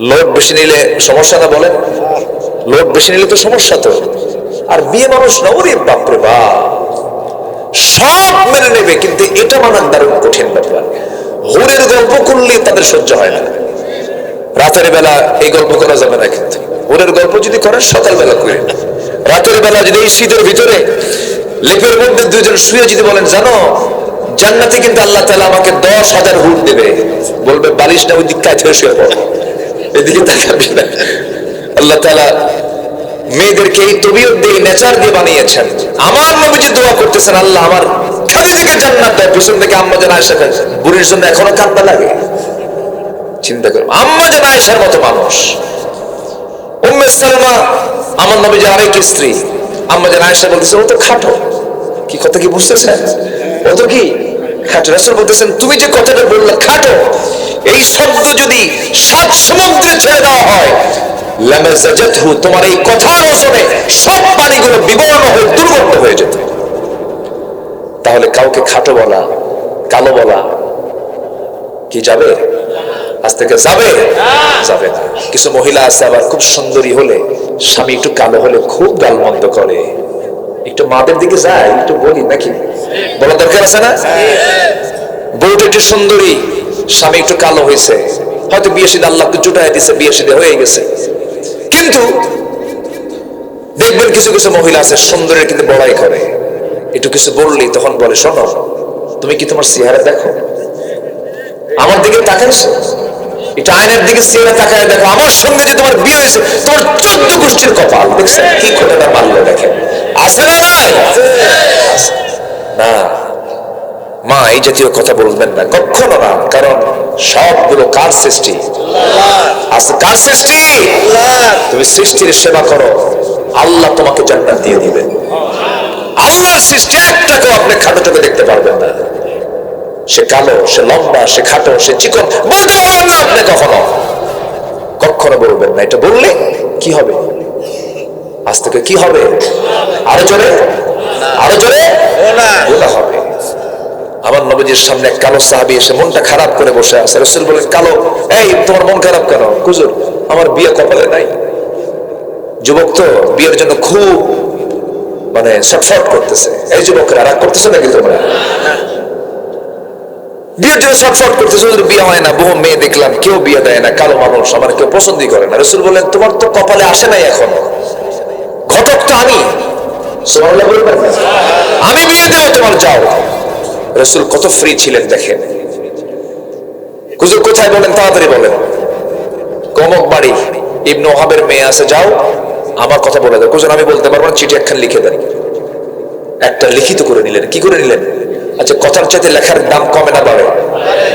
লোড বেশি নিলে সমস্যা না বলেন? লোড বেশি নিলে তো সমস্যা তো। আর বিয়ে মানুষ না, ওরে বাপরে বাপ, সব মেনে নেবে, কিন্তু এটা মানার দারুণ কঠিন ব্যাপার। হুরের গল্প করলে তাদের সহ্য হয় না। রাতের বেলা এই গল্প করা যাবে না, কিন্তু হুরের গল্প যদি করেন সকালবেলা করে, রাতের বেলা যদি এই শীতের ভিতরে লেপের মধ্যে দুইজন শুয়ে যদি বলেন জানো জান্নাতে কিন্তু আল্লাহ তাআলা আমাকে 10,000 হুর দেবে, বলবে বালিশ না ওই দিক কাছে শুয়ে পড়ো, এদিকে তাকাবি না। আল্লাহ তাআলা মেয়েদেরকে এই তবিয়ত দিয়ে, নেচার দিয়ে বানিয়েছেন। আমার নবীজি দোয়া করতেছেন, আল্লাহ আমার খাদিজাকে জান্নাত দাও। পিছন থেকে আম্মা জান আয়েশা বুড়ির জন্য এখনো কান্না লাগে। চিন্তা করুন, আম্মা জান আয়েশার মতো মানুষ। উম্মে সালমা আমার নবীজি আরেক স্ত্রী, আম্মা জান আয়েশা বলতেছে ও তো খাটো। কি কথা কি বুঝতেছেন? ও তো কি খাটো। রাসূল বলতেছেন তুমি যে কথাটা বললে খাটো, এই শব্দ যদি 7 সমুদ্রে ছেড়ে দেওয়া হয়, লামাযাজাতহু, তোমার এই কথার ওজনে সব পানিগুলো বিবর্ণ হয়ে দুর্গন্ধ হয়ে যেত। তাহলে কাউকে খাটো বলা, কালো বলা কি যাবে? আজ থেকে যাবে? যাবে না। কিছু মহিলা আছে আবার খুব সুন্দরী হলে, স্বামী একটু কালো হলে খুব গালমন্দ করে। একটু মাদের দিকে যায়, একটু বলি নাকি, বলা দরকার আছে না? বউটা একটু সুন্দরী, স্বামী একটু কালো হয়েছে, হয়তো বিয়ে শাদী আল্লাহকে জুটাই দিছে, বিয়ে শাদী হয়ে গেছে, কিন্তু দেখবেন কিছু কিছু মহিলা আছে সুন্দরের কিন্তু বড়াই করে। একটু কিছু বললেই তখন বলে শোনো তুমি কি তোমার চেহারা দেখো, আমার দিকে তাকাইছো, এটা আয়নার দিকে চেহারা তাকায় দেখো, আমার সঙ্গে যে তোমার বিয়ে হয়েছে তোমার 14 গোষ্ঠীর কপাল। দেখছেন কি কথাটা মানলো? দেখেন আছে না নাই? না, মা এই জাতীয় কথা বলবেন না, কখনো না। কারণ সবগুলো কার সৃষ্টি? আল্লাহ। কার সৃষ্টি? আল্লাহ। তুমি সৃষ্টির সেবা করো, আল্লাহ তোমাকে জান্নাত দিয়ে দিবেন। আল্লাহর সৃষ্টি একটাকেও আপনি খাটো চোখে দেখতে পারবেন না। সে কালো, সে লম্বা, সে খাটো, সে চিকন, বলতে পারবেন না আপনি কখনো, কখনো বলবেন না। এটা বললে কি হবে? আজ থেকে কি হবে? আরো জোরে, আরো জোরে গুনাহ হবে। আমার নবীজির সামনে এক কালো সাহাবী এসে মনটা খারাপ করে বসে আছে। রাসূল বলেন কালো, এই তোমার মন খারাপ কেন? হুজুর আমার বিয়ে কপালে নাই। যুবক তো বিয়ের জন্য খুব মানে ছটফট করতেছে। এই যুবকরা রাগ করতেছে নাকি তোমরা? বিয়ের জন্য ছটফট করতেছে, বিয়ে হয় না, বহু মেয়ে দেখলাম কেউ বিয়ে দেয় না, কালো মানুষ, আমার কেউ পছন্দই করে না। রাসূল বলেন তোমার তো কপালে আসে নাই এখনো, ঘটক তো আমি। সুবহানাল্লাহ বলবেন না? আমি বিয়ে দেব তোমার, যাও। রাসূল কত ফ্রি ছিলেন দেখেন। হুজুর কোথায় বলেন, তাড়াতাড়ি বলেন। কমক বাড়ি, ইবনে ওহাবের মেয়ে আছে, যাও আমার কথা বলে দাও। হুজুর আমি বলতে পারবো না, চিঠি একখান লিখে দেন। একটা লিখিত করে নিলেন। কি করে নিলেন? আচ্ছা কথার চাইতে লেখার দাম কমে না বাড়ে?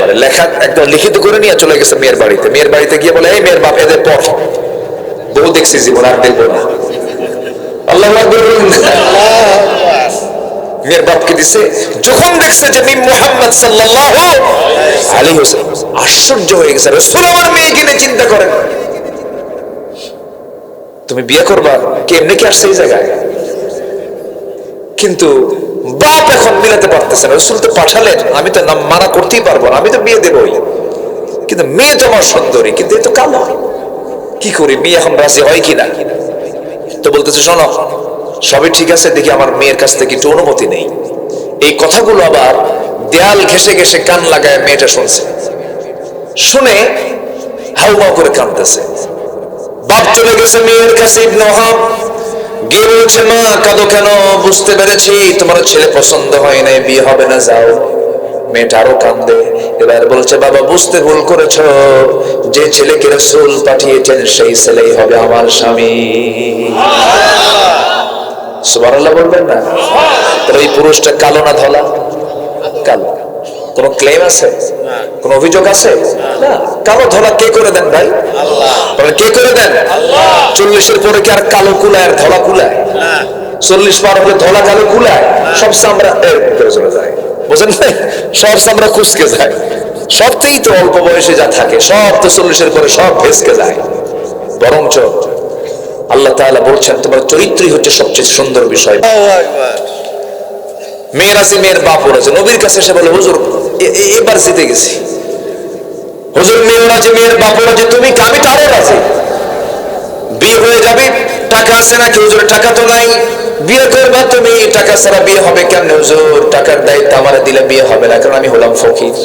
মানে লেখা একটা লিখিত করে নিয়ে চলে গেছে মেয়ের বাড়িতে। মেয়ের বাড়িতে গিয়ে বলে এই মেয়ের বাপ এদের পথ বহু দেখছি জীবন, আর দেখবো না। আল্লাহ মেয়ের বাপকে দিছে। যখন দেখছে যে মুহাম্মদ সাল্লাল্লাহু আলাইহি ওয়াসাল্লাম, আশ্চর্য হয়ে গেছে। রাসূল আমার মেয়েকে নিয়ে চিন্তা করেন, তুমি বিয়ে করবা, কেমনে কি আসছে এই জায়গায়? কিন্তু বাপ এখন মিলাতে পারতেছে না। রাসূল তো পাঠালেন, আমি তো মানা করতেই পারবো না, আমি তো বিয়ে দেবই, কিন্তু মেয়ে তো আমার সুন্দরী, কিন্তু এ তো কালো, কি করি? মেয়ে এখন রাজি হয় কিনা? তো বলতেছে শোনো সবই ঠিক আছে, দেখি আমার মেয়ের কাছ থেকে একটু অনুমতি নেই। এই কথাগুলো আবার দেয়াল ঘেসে ঘেসে কান লাগায় মেয়েটা শুনছে। শুনে হাউমাউ করে কাঁদতেছে। বাপ চলে গেছে মেয়ের কাছে, ইবনে ওহাব গিয়ে বলছে মা কাঁদো কেন? বুঝতে পেরেছি তোমার ছেলে পছন্দ হয় না, বিয়ে হবে না, যাও। মেয়েটা আরো কান্দে। এবার বলছে বাবা বুঝতে ভুল করেছো, যে ছেলেকে রাসূল পাঠিয়েছেন সেই ছেলেই হবে আমার স্বামী। সুবহানাল্লাহ বলবেন না? তাহলে এই পুরুষটা কালো না ধলা? কালো। কোন ক্লেম আছে? কোন অভিযোগ আছে না। কালো ধলা কে করে দেন ভাই? আল্লাহ। কে করে দেন? আল্লাহ। 40-এর পরে কি আর কালো কুলায় আর ধলা কুলায়? না। 40 পার হলে ধলা কালো কুলায়? সব চামড়া করে চলে যায়, বুঝেন নাই? সব চামড়া খুসকে যায়। সবটাই তো অল্প বয়সে যা থাকে সব তো 40-এর পরে সব ভেসকে যায়। বরঞ্চ আল্লাহ তাআলা বলছেন তোমার চরিত্রই হচ্ছে সবচেয়ে সুন্দর বিষয়। মেয়ের আছে, মেয়ের বাপ আছে, নবীর কাছে এসে বলে হুজুর এবার জিতে গেছি, হুজুর মেয়ের আছে, মেয়ের বাপ আছে, তুমি আমি তো আরো রাজি, বিয়ে হয়ে যাবে, টাকা আছে নাকি? হুজুর টাকা তো নাই। বিয়ে করবা তুমি, টাকা ছাড়া বিয়ে হবে কেমনে? হুজুর টাকার দায়িত্ব আমার দিলে বিয়ে হবে না, কারণ আমি হলাম ফকির।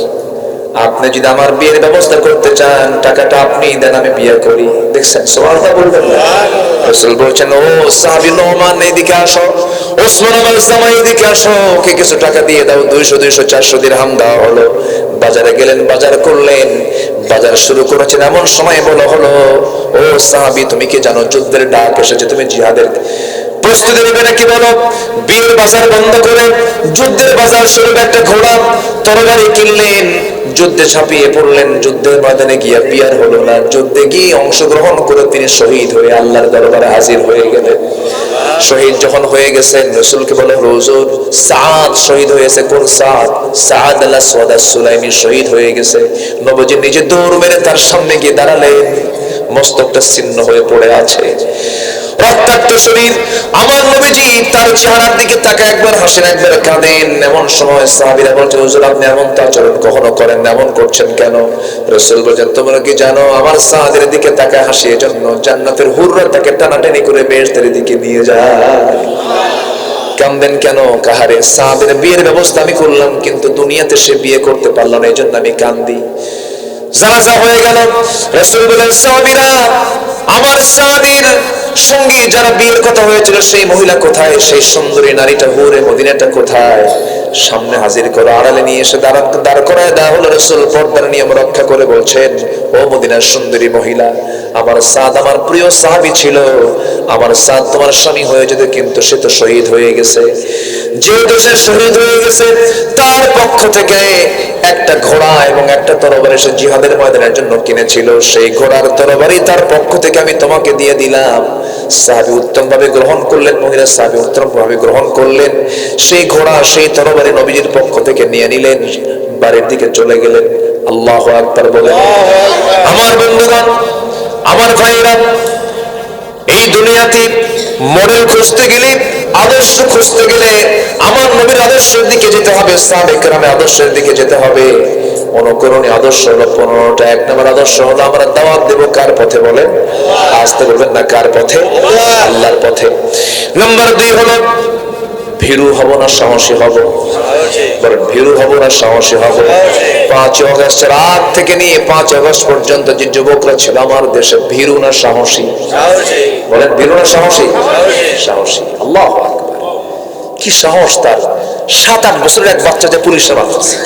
আপনি যদি আমার বিয়ের ব্যবস্থা করতে চান টাকাটা আপনি দেন, আমি বিয়ে করি। দেখছেন সুবহানাল্লাহ বলবেন না? রাসূল বলছেন ও সাহাবী নোমান এদিকে আসো, ওসমান আমার জামাই এদিকে আসো, ওকে কিছু টাকা দিয়ে দাও। 200-400 দিরহাম দেওয়া হলো। বাজারে গেলেন, বাজার করলেন, বাজার শুরু করেছেন, এমন সময় বলা হলো ও সাহাবী তুমি কি জানো যুদ্ধের ডাক এসেছে, তুমি জিহাদের প্রস্তুতি নেবে নাকি বলো? বিয়ের বাজার বন্ধ করে যুদ্ধের বাজার শুরু। একটা ঘোড়া তরবারি কিনলেন, যুদ্ধে ঝাঁপিয়ে পড়লেন। যুদ্ধের ময়দানে গিয়ে বিয়ার হলো না, যুদ্ধে গিয়ে অংশগ্রহণ করে তিনি শহীদ হয়ে আল্লাহর দরবারে হাজির হয়ে গেলেন। শহীদ যখন হয়ে গেছেন রাসূলকে বলে হুজুর সাদ শহীদ হয়েছে। কোন সাদ? সাদ আল-আসওয়াদ আস-সুলাইমি শহীদ হয়ে গেছে। নবীজি নিজে দৌড় মেরে তার সামনে গিয়ে দাঁড়ালেন, মস্তকটা ছিন্ন হয়ে পড়ে আছে, রক্তাক্ত শরীর। আমার নবীজি তার চেহারার দিকে তাকায়, একবার হাসেন একবার কাঁদেন। এমন সময় সাহাবীরা বলছেন হুজুর আপনি এমন তো আচরণ কখনো করেন না, এমন করছেন কেন? রাসূল বলেন তোমরা কি জানো আমার সাদের দিকে তাকায় হাসি এজন্য জান্নাতের হুররা তাকে টানাটানি করে বেহেশতের দিকে নিয়ে যায়। কাঁদেন কেন? কাহারে সাদের বিয়ের ব্যবস্থা আমি করলাম কিন্তু দুনিয়াতে সে বিয়ে করতে পারলো না, এজন্য আমি কাঁদি। জানাজা হয়ে গেল। রাসূল বলেন সাহাবীরা আমার সাদের সঙ্গী যারা বিয়ের কথা হয়েছিল সেই মহিলা কোথায়? সেই সুন্দরী নারীটা হুরে মদিনাটা কোথায়? সামনে হাজির করো। আড়ালে নিয়ে এসে দাঁড় করায় দেওয়া হলো। রাসূল পর্দার নিয়ম রক্ষা করে বলছেন ও মদিনার সুন্দরী মহিলা, আমার সাদ আমার প্রিয় সাহাবী ছিল, আমার সাদ তোমার স্বামী হয়ে যেত কিন্তু সে তো শহীদ হয়ে গেছে। যেহেতু সে শহীদ হয়ে গেছে তার পক্ষ থেকে একটা ঘোড়া এবং একটা তরবারি সে জিহাদের ময়দানের জন্য কিনেছিল, সেই ঘোড়ার তরবারি তার পক্ষ থেকে আমি তোমাকে দিয়ে দিলাম। সাহাবী উত্তম ভাবে গ্রহণ করলেন, মহিলা সাহাবী উত্তম ভাবে গ্রহণ করলেন। সেই ঘোড়া সেই তরবারি নবীজির পক্ষ থেকে নিয়ে নিলেন, বাড়ির দিকে চলে গেলেন। আল্লাহু আকবার বলে। আমার বন্ধুগণ, আমার ভাইরা, এই দুনিয়াতে মডেল খুঁজতে গেলে, আদর্শ খুঁজতে গেলে আমার নবীর আদর্শের দিকে যেতে হবে, সাহাবায়ে কেরামের আদর্শের দিকে যেতে হবে। অনুকরণীয় আদর্শ হলো 15টা। 1 নম্বর আদর্শ হলো আমরা দাওয়াত দেব কার পথে বলেন? আসতে বলবেন না, কার পথে? আল্লাহর পথে। নম্বর 2 হলো ভীরু হব না সাহসী হব? বলেন ভীরু হব না সাহসী হব? 5 আগস্টের আগ থেকে নিয়ে 5 আগস্ট পর্যন্ত যে যুবকরা ছিল আমার দেশে ভীরু না সাহসী? বলেন ভীরু না সাহসী? সাহসী। আল্লাহু আকবার, কি সাহস তার! 7-8 বছরের এক বাচ্চা যে পুলিশে মারছে,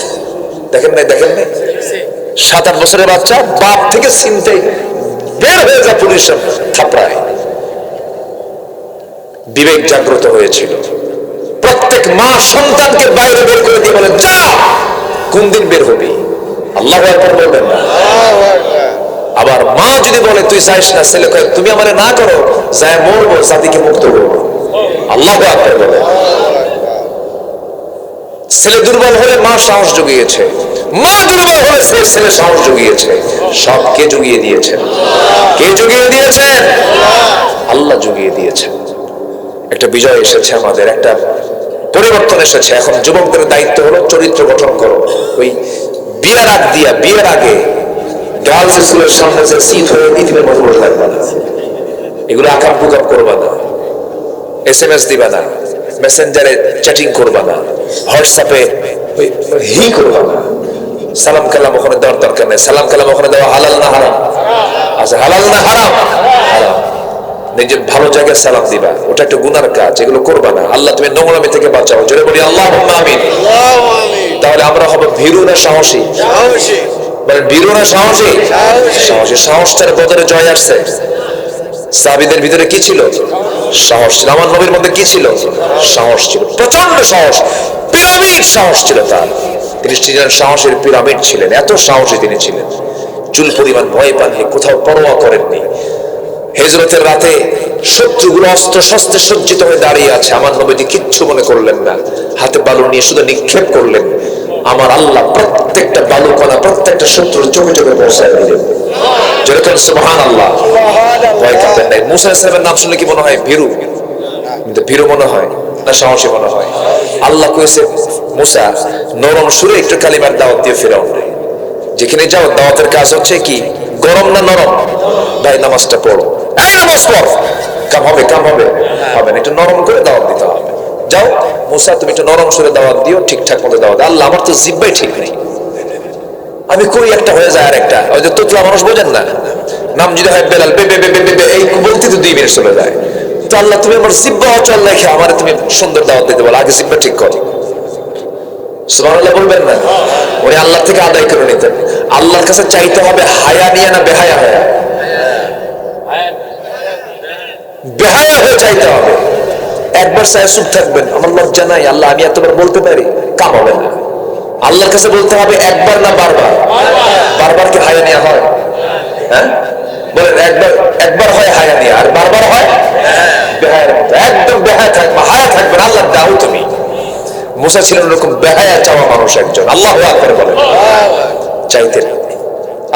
দেখেন নাই? দেখেন নাই? 7-8 বছরের বাচ্চা বাপ থেকে চিনতে বের হয়ে যা পুলিশের থাপড়ায়। বিবেক জাগ্রত হয়েছিল। প্রত্যেক মা সন্তানকে বাইরে বের করে দিয়ে বলে যা, কোন দিন বের হবি? আল্লাহু আকবার বলবেন না? আবার মা যদি বলে তুই যাইস না, ছেলে কয় তুমি আমারে না করো, যায় মরবো, জাতিকে মুক্ত করবো। আল্লাহু আকবার বলে। ছেলে দুর্বল হলে মা সাহস জুগিয়েছে, মা দুর্বল হলে ছেলে সাহস জুগিয়েছে। সব কে জুগিয়ে দিয়েছেন? কে জুগিয়ে দিয়েছেন? আল্লাহ জুগিয়ে দিয়েছেন। একটা বিজয় এসেছে, আমাদের একটা পরিবর্তন এসেছে। এখন যুবকদের দায়িত্ব হলো চরিত্র গঠন করো। ওই বিয়ের আগে গার্লস স্কুলের সামনে যে সিট হয়ে ইতিমের মতো বসে থাকবা না, এগুলো আকাম বুকাম করবা না, SMS দিবা না, মেসেঞ্জারে চ্যাটিং করবা না, হোয়াটসঅ্যাপে হি করবা না, সালাম কালাম ওখানে দেওয়ার দরকার নেই। সালাম কালাম ওখানে দেওয়া হালাল না হারাম? আচ্ছা হালাল না হারাম? হারাম। নিজের ভালো জায়গায় সালাম দিবা, ওটা একটা গুনার কাজ, এগুলো করবা না। আল্লাহ তুমি নোংরামি থেকে বাঁচাও, জোরে বলি আল্লাহুম্মা আমিন। তাহলে আমরা হব ভীরু না সাহসী? বলেন ভীরু না সাহসী? সাহসী। সাহসটার বদলে জয় আসছে। সাহাবীদের ভিতরে কি ছিল? সাহস ছিল। আমার নবীর মধ্যে কি ছিল? সাহস ছিল, প্রচন্ড সাহস, পিরামিড সাহস ছিল তার। খ্রিস্টান সাহসের পিরামিড ছিলেন, এত সাহসী তিনি ছিলেন, চুল পরিমাণ ভয় পাননি, কোথাও পরোয়া করেননি। হিজরতের রাতে শত্রুগুলো অস্ত্র শস্ত্রে সজ্জিত হয়ে দাঁড়িয়ে আছে, আমার নবীজি কিচ্ছু মনে করলেন না, হাতে বালু নিয়ে শুধু নিক্ষেপ করলেন, আমার আল্লাহ প্রত্যেকটা বালুকণা প্রত্যেকটা শত্রুর চোখে চোখে পৌঁছায় দিলেন। যেরকম সুবহানাল্লাহ, ভয় পাবেন নাই। মুসা আলাইহিস সালামের নাম শুনলে কি মনে হয় ভীরু? কিন্তু ভীরু মনে হয় না সাহসী মনে হয়? আল্লাহ কইছে মুসা নরম সুরে একটু কালিমার দাওয়াত দিয়ে ফিরাউনরে, যেখানে যাও দাওয়াতের কাজ হচ্ছে কি গরম না নরম? ভাই নামাজটা পড়ো, এই নামাজ পড়, কাম হবে কাম হবে, হবে না, একটু নরম করে দাওয়াত দিতে হবে। যাও মুসা তুমি একটু নরম সুরে দাওয়াত দিও, ঠিকঠাক মতো দাওয়াত। আল্লাহ আমার তো জিব্বাই ঠিক নেই, আমি কই একটা হয়ে যায় আর একটা, ওই যে তোতলা মানুষ বোঝেন না, নাম যদি হয় বেলাল বে বে বে বে বে এই বলতে তো 2 মিনিট চলে যায়। তো আল্লাহ তুমি আমার জিব্বা অচল রেখে আমারে তুমি সুন্দর দাওয়াত দিতে বলো, আগে জিব্বা ঠিক কর। সুবহানাল্লাহ বলবেন না? উনি আল্লাহ থেকে আদায় করে নিতেন। আল্লাহর কাছে চাইতে হবে হায়া নিয়ে না বেহায়া হয়ে? বেহায়া হয়ে চাইতে হবে। একবার চাই চুপ থাকবেন, আমার লজ্জা নাই আল্লাহ আমি এতবার বলতে পারি, কাম হবে না। আল্লাহর কাছে বলতে হবে একবার না বারবার? বারবার কি হায়া নেওয়া হয়? হ্যাঁ বলেন, একবার একবার হয় হায়া নিয়ে, আর বারবার হয় বেহায়ার মতো। একদম বেহায়া থাকবে, হায়া থাকবে না, আল্লাহ দাও তুমি। মুসা ছিলেন এরকম বেহায়া চাওয়া মানুষ একজন। আল্লাহু আকবার বলেন, চাইতেন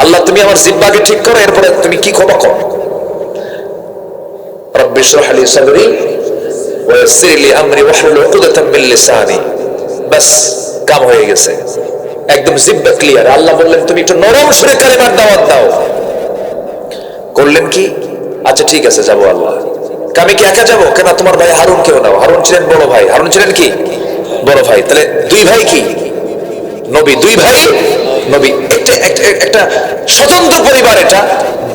আল্লাহ তুমি আমার জিহ্বাকে ঠিক করো, এরপরে তুমি কি ক্ষমা করো। রব্বি ইশরাহ লি সাদরি ওয়া ইয়াসসির লি আমরি ওয়াহলুল উকদাতাম মিন লিসানি, বাস কাম হয়ে গেছে, একদম জিহ্বা ক্লিয়ার। আল্লাহ বললেন তুমি একটু নরম সুরে কালিমার দাওয়াত দাও। করলেন কি? আচ্ছা ঠিক আছে যাবো আল্লাহ। আমি কি একা যাবো? কেন তোমার ভাই হারুন কেউ নাও, হারুন ছিলেন বড় ভাই, হারুন ছিলেন কি বড় ভাই, তাহলে 2 ভাই কি নবী, 2 ভাই নবী, একটা স্বতন্ত্র পরিবার, এটা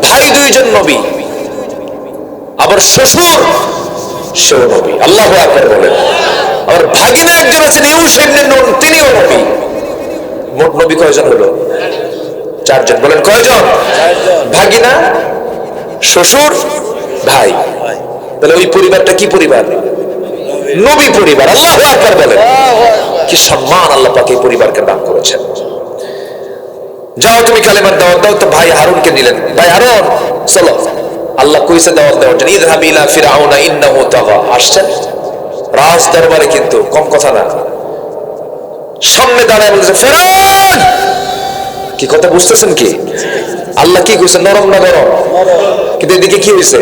ভাই 2 জন নবী, আবার শ্বশুর সেও নবী। আল্লাহু আকবার বলেন। আবার ভাগিনা একজন আছেন ইউসা ইবনে নুন, তিনিও নবী। মোট নবী কয়জন হলো? 4 জন। বলেন কয়জন? 4 জন। ভাগিনা, শ্বশুর, ভাই, তাহলে ওই পরিবারটা কি পরিবার? নবী পরিবার। আল্লাহু আকবার বলেন। কি সম্মান আল্লাহ পাক এই পরিবারকে দান করেছেন। যাও তুমি কালেমার দাওয়াত দাও। তো ভাই হারুনকে নিলেন, ভাই হারুন চলো, আল্লাহ কইছে দাওয়াত দেওয়ার জন্য, ইযহাব ইলা ফিরআউনা ইন্নাহু তাগা। আসছেন রাজ দরবারে, কিন্তু কম কথা না, সামনে দাঁড়ায় বলছে ফেরাউন। কি কথা বুঝতেছেন কি? আল্লাহ কি কইছে নরম না গরম? কিন্তু এদিকে কি হইছে?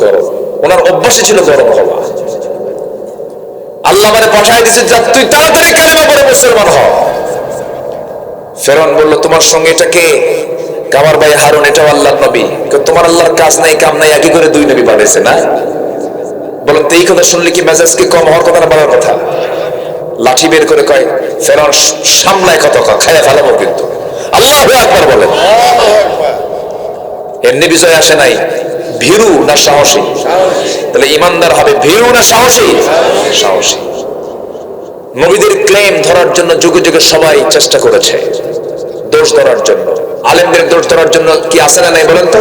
গরম। ওনার অভ্যাসই ছিল গরম হওয়া। আল্লাহ মানে পাঠায় দিয়েছে যা তুই তাড়াতাড়ি কালেমা পড়ে মুসলমান হ। ফেরাউন বলল তোমার সঙ্গে এটা কে? আমার ভাই হারুন, এটাও আল্লাহর নবী। তোমার আল্লাহর কাজ নাই কাম নাই, একই করে 2 নবী পাঠাইছে না? বলেন তো এই কথা শুনলে কি মেজাজ কি কম হওয়ার কথা না বলার কথা? লাঠি বের করে কয় ফেরাউন সামলায় কত খায়া ফেলাবো কিন্তু। আল্লাহু আকবার বলেন। এমনি বিজয় আসে নাই, ভীরু না সাহসী? তাহলে ইমানদার হবে ভীরু না সাহসী? সাহসী। নবীদের ক্লেম ধরার জন্য যুগে যুগে সবাই চেষ্টা করেছে, দোষ ধরার জন্য, আলেমদের দোষ ধরার জন্য। কি আছে না নাই বলেন তো?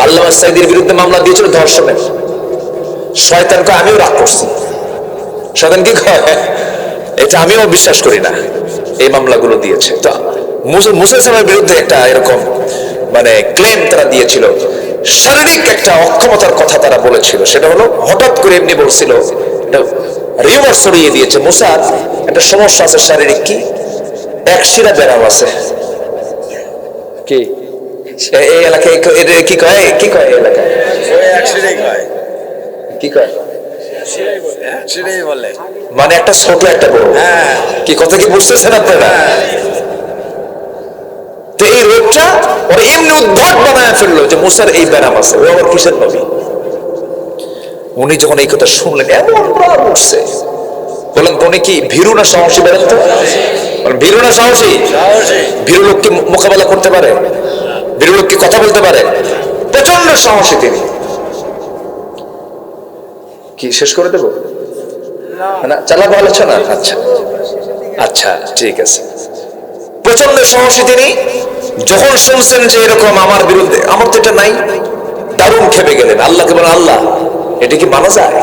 আল্লামা সাঈদীর বিরুদ্ধে মামলা দিয়েছিল ধর্ষণের। শয়তানকে আমিও রাগ করছি। শয়তান কি কয়? এটা আমিও বিশ্বাস করি না, এই মামলাগুলো দিয়েছে। তো মুসা ইসলামের বিরুদ্ধে একটা এরকম মানে ক্লেম তারা দিয়েছিল, শারীরিক একটা অক্ষমতার কথা তারা বলেছিল। সেটা হলো হঠাৎ করে এমনি বলছিল, রিউমার ছড়িয়ে দিয়েছে মুসার একটা সমস্যা আছে শারীরিক। কি? একশিরা ব্যারাম আছে। কি এই এলাকায় কি কয়? কি কয় এই এলাকায়? কি কয়? মানে একটা ছোট একটা বড়। কি কথা কি বুঝতেছেন আপনারা? তো এই রোগটা ওরা এমনি উদ্ভট বানায় ফেললো যে মুসার এই ব্যারাম আছে। ও আবার কিসের নবী? উনি যখন এই কথা শুনলেন এমন রাগ উঠছে। বলেন তো উনি কি ভীরু না সাহসী? বলেন তো ভীরু না সাহসী? ভীরু লোক কি মোকাবেলা করতে পারে? ভীরু লোক কি কথা বলতে পারে? প্রচন্ড সাহসী তিনি। কি শেষ করে দেবো না? চালাবো আলোচনা? আচ্ছা আচ্ছা ঠিক আছে। প্রচন্ড সাহসী তিনি। যখন শুনছেন যে এরকম আমার বিরুদ্ধে, আমার তো এটা নাই, দারুণ খেপে গেলেন। আল্লাহকে বলেন আল্লাহ এটা কি মানা যায়?